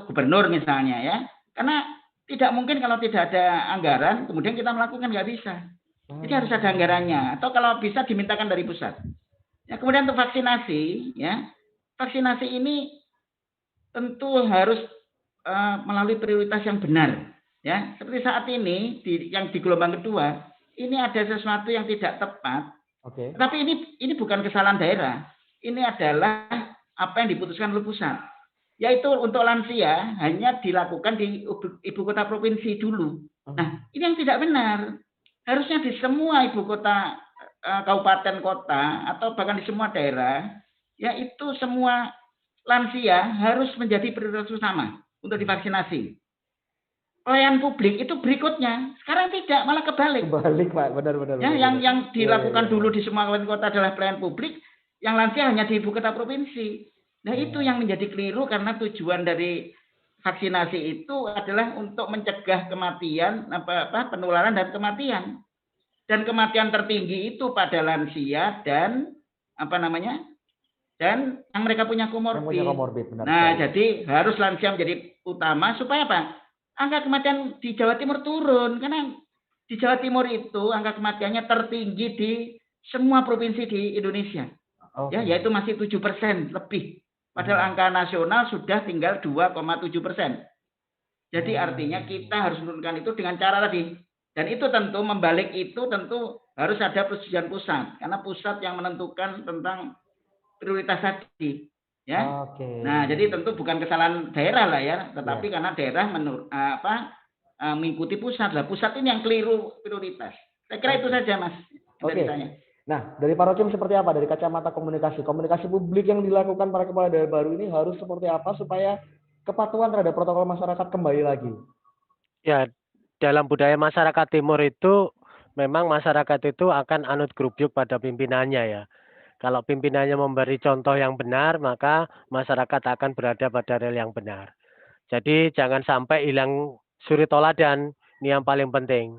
Gubernur misalnya Karena tidak mungkin kalau tidak ada anggaran kemudian kita melakukan nggak bisa. Jadi harus ada anggarannya atau kalau bisa dimintakan dari pusat. Kemudian untuk vaksinasi vaksinasi ini tentu harus melalui prioritas yang benar seperti saat ini yang di gelombang kedua ini ada sesuatu yang tidak tepat. Tapi ini bukan kesalahan daerah, ini adalah apa yang diputuskan oleh pusat, yaitu untuk lansia hanya dilakukan di ibu kota provinsi dulu. Nah ini yang tidak benar, harusnya di semua ibu kota kabupaten kota atau bahkan di semua daerah itu semua lansia harus menjadi prioritas utama untuk divaksinasi. pelayan publik itu berikutnya. Sekarang tidak, malah kebalik. Kebalik, Pak. Benar. Ya, yang dilakukan dulu di semua kabupaten kota adalah pelayan publik, yang lansia hanya di ibu kota provinsi. Nah, itu yang menjadi keliru karena tujuan dari vaksinasi itu adalah untuk mencegah kematian, penularan dan kematian. Dan kematian tertinggi itu pada lansia dan dan yang mereka punya komorbid. Nah, jadi harus lansia menjadi utama supaya apa? Angka kematian di Jawa Timur turun, karena di Jawa Timur itu angka kematiannya tertinggi di semua provinsi di Indonesia. Ya, yaitu masih 7% lebih. Padahal angka nasional sudah tinggal 2,7%. Jadi artinya kita harus menurunkan itu dengan cara tadi. Dan itu tentu membalik itu tentu harus ada persetujuan pusat, karena pusat yang menentukan tentang prioritas tadi. Ya. Nah, jadi tentu bukan kesalahan daerah lah ya, tetapi karena daerah mengikuti pusat lah. Pusat ini yang keliru prioritas. Saya kira itu saja, Mas. Nah, dari Pak Rokim seperti apa dari kacamata komunikasi publik yang dilakukan para kepala daerah baru ini harus seperti apa supaya kepatuhan terhadap protokol masyarakat kembali lagi? Ya, dalam budaya masyarakat Timur itu memang masyarakat itu akan anut grubyuk pada pimpinannya ya. Kalau pimpinannya memberi contoh yang benar, maka masyarakat akan berada pada rel yang benar. Jadi jangan sampai hilang suri toladan, ini yang paling penting.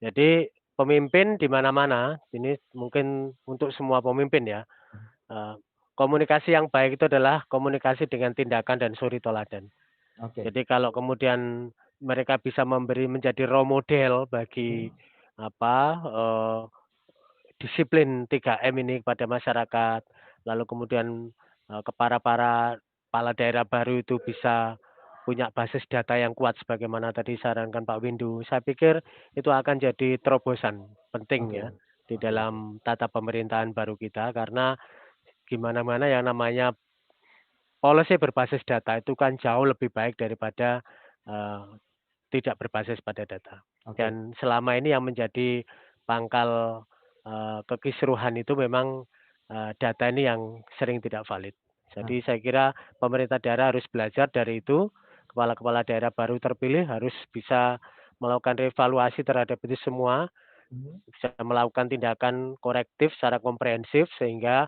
Jadi pemimpin di mana-mana, ini mungkin untuk semua pemimpin ya, komunikasi yang baik itu adalah komunikasi dengan tindakan dan suri toladan. Jadi kalau kemudian mereka bisa menjadi role model bagi disiplin 3M ini kepada masyarakat, lalu kemudian para kepala daerah baru itu bisa punya basis data yang kuat sebagaimana tadi sarankan Pak Windu. Saya pikir itu akan jadi terobosan penting ya di dalam tata pemerintahan baru kita, karena gimana-mana yang namanya policy berbasis data itu kan jauh lebih baik daripada tidak berbasis pada data. Dan selama ini yang menjadi pangkal kekisruhan itu memang data ini yang sering tidak valid. Jadi saya kira pemerintah daerah harus belajar dari itu. Kepala-kepala daerah baru terpilih harus bisa melakukan revaluasi terhadap itu semua, bisa melakukan tindakan korektif secara komprehensif sehingga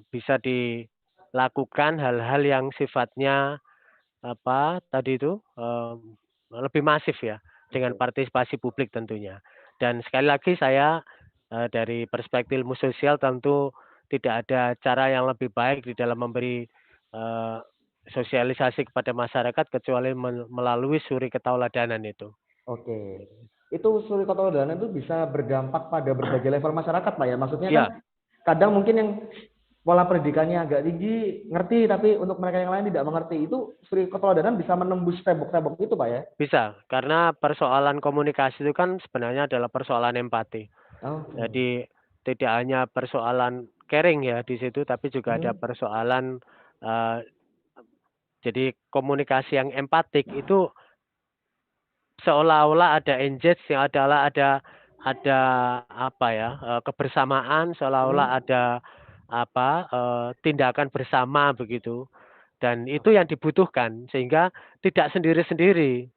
bisa dilakukan hal-hal yang sifatnya lebih masif ya, dengan partisipasi publik tentunya. Dan sekali lagi saya dari perspektif ilmu sosial tentu tidak ada cara yang lebih baik di dalam memberi sosialisasi kepada masyarakat kecuali melalui suri ketauladanan itu. Itu suri ketauladanan itu bisa berdampak pada berbagai level masyarakat, Pak ya. Maksudnya kan kadang mungkin yang pola pendidikannya agak tinggi ngerti, tapi untuk mereka yang lain tidak mengerti. Itu suri ketauladanan bisa menembus tembok-tembok itu, Pak ya? Bisa, karena persoalan komunikasi itu kan sebenarnya adalah persoalan empati. Jadi tidak hanya persoalan caring ya di situ, tapi juga ada persoalan jadi komunikasi yang empatik itu seolah-olah ada engage, yang adalah ada kebersamaan, seolah-olah ada tindakan bersama begitu. Dan itu yang dibutuhkan sehingga tidak sendiri-sendiri.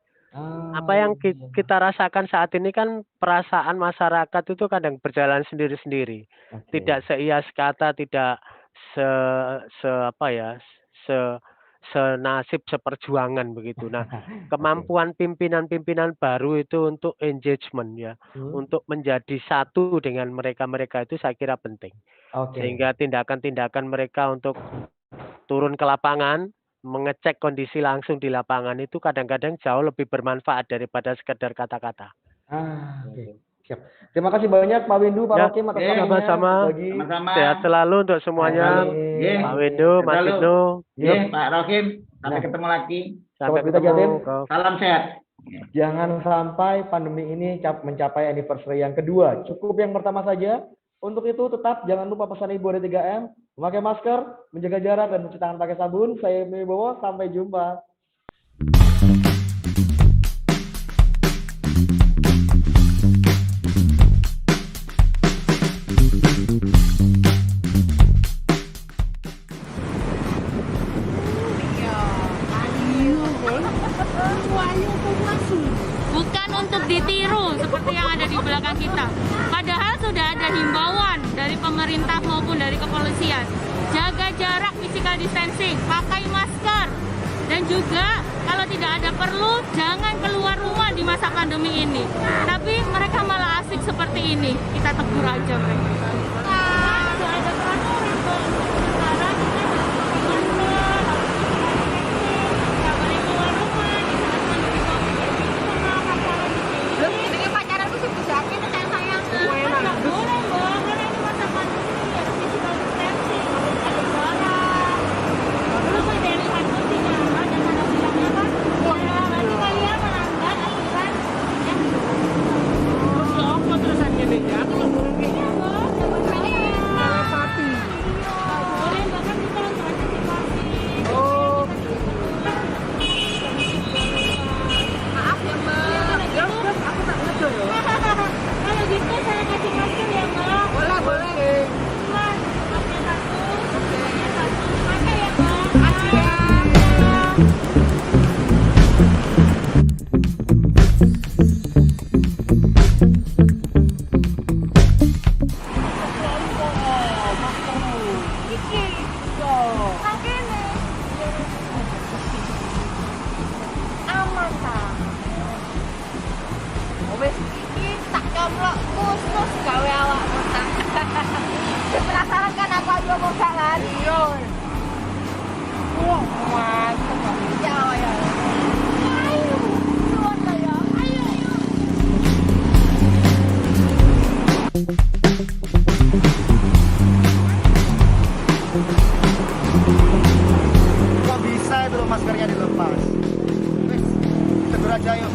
Apa yang kita rasakan saat ini kan perasaan masyarakat itu kadang berjalan sendiri-sendiri. Tidak seias kata, tidak senasib seperjuangan begitu. Nah, kemampuan pimpinan-pimpinan baru itu untuk engagement ya, untuk menjadi satu dengan mereka-mereka itu saya kira penting. Sehingga tindakan-tindakan mereka untuk turun ke lapangan, mengecek kondisi langsung di lapangan itu kadang-kadang jauh lebih bermanfaat daripada sekedar kata-kata. Siap. Terima kasih banyak Pak Windu, Pak Rokim atas waktunya. Sama-sama. Sehat selalu untuk semuanya. Pak Windu, Mas Ibnu. Pak Rokim, sampai ketemu lagi. Sampai ketemu. Salam sehat. Jangan sampai pandemi ini mencapai anniversary yang kedua. Cukup yang pertama saja. Untuk itu tetap jangan lupa pesan Ibu ada 3M, memakai masker, menjaga jarak, dan mencuci tangan pakai sabun. Saya Ibnu Wibowo, sampai jumpa. Bukan untuk ditiru seperti yang ada di belakang kita. Padahal sudah ada himbauan dari pemerintah maupun dari kepolisian. Jaga jarak, physical distancing, pakai masker. Dan juga kalau tidak ada perlu, jangan keluar rumah di masa pandemi ini. Tapi mereka malah asik seperti ini. Kita tegur aja mereka. Penasaran kan aku aja mau jalan? Iya. Mantap. Ya. Ayo, suwon ya. Ayo. Kok bisa itu loh maskernya dilepas? Wes, tegur aja yuk.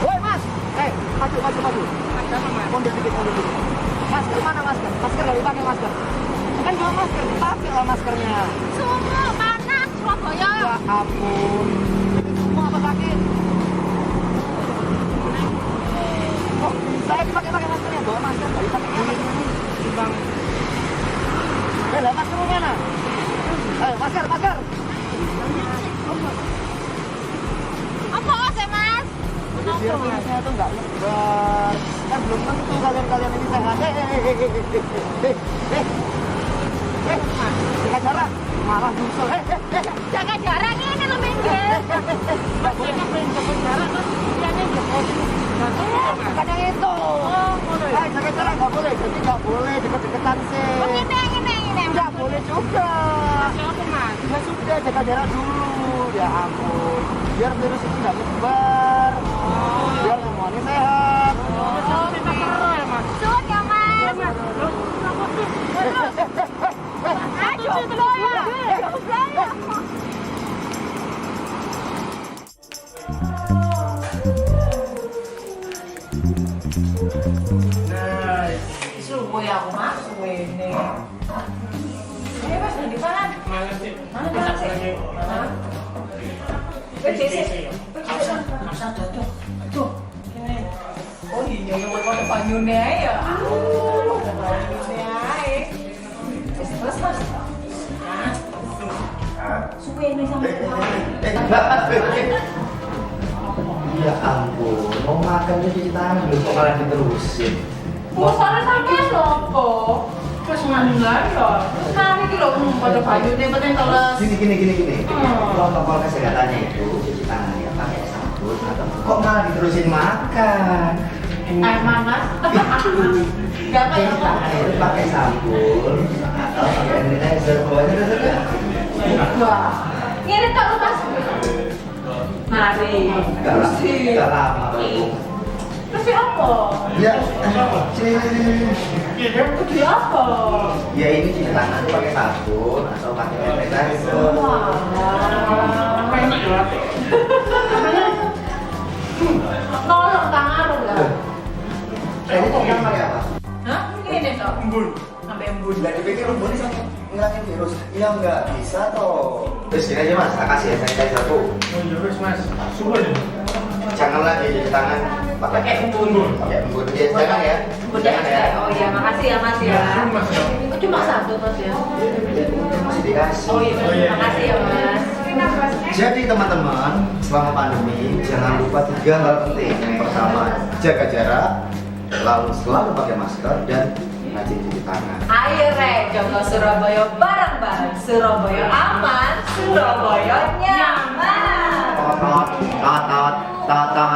Woi mas, maju. Mundur dikit. Masker mana masker? Masker nggak dipakai masker. Kan kalau masker dipakai lah maskernya. Semua panas Surabaya. Ya ampun. Ini semua apa sakit? Kok saya dipakai maskernya? Bawa masker nggak dipakai ini. Bang. Lah masker mana? Ayo masker. Apa sih mas? Biar virusnya itu nggak nyebar. Kan belum tentu kalian ini sehat. Jaga jarak. Malah nyusul. Jaga jarak ini lo minggir. Jaga jarak kan ini bukan yang itu. Jaga jarak nggak boleh. Jadi nggak boleh deket-deketan sih. Ini. Nggak boleh juga. Ya sudah jaga jarak dulu. Ya ampun. Biar virus itu nggak nyebar. Biar semuanya sehat. Suwon ya mas. Ayo belaya. Suwe aku mas, suwe ini. Mas di mana? Mana sih? Masa tuh. Oh iya, yang mau foto banyune ya. Banyune ae. Mas. Suwe ini sampai. Ya ampun, mau makan cuci tangan belum kok malah diterusin. Bosannya sampai lopo. Terus mandar ya. Mari iki lho foto banyune penting teles. Gini. Protokol kesehatannya itu cuci tangan ya pakai sabun atau kok malah diterusin makan. Air panas. Enggak apa ya. Tangan itu pakai sabun atau pakai sanitizer. Wah. Ini tak lepas. Mari. Enggak lama. Terus apa? Ya, sini. Terus apa? Ya ini cuci tangan itu pakai sabun atau pakai sanitizer. Tolong tangan enggak? Ini yang pakai apa? Hah? Ini toh. Embun. Sampai embun. Nggak dipikir embun bisa ngilangin virus. Ya nggak bisa toh. Terus gini aja mas, kasih ya sanitizer tuh. Oh iya mas, sumpah deh. Jangan lagi cuci tangan Pakai embun. Pakai embun ya, jangan ya. Jangan ya. Oh iya, makasih ya mas ya. Mas ya. Cuma satu mas ya. Masih dikasih. Oh iya, makasih ya mas. Jadi teman-teman, selama pandemi jangan lupa 3 hal penting. Yang pertama, jaga jarak, lalu selalu pakai masker dan rajin cuci tangan. Ayo jaga Surabaya bareng-bareng. Surabaya aman, Surabaya nyaman. Tot tot tot tot tot.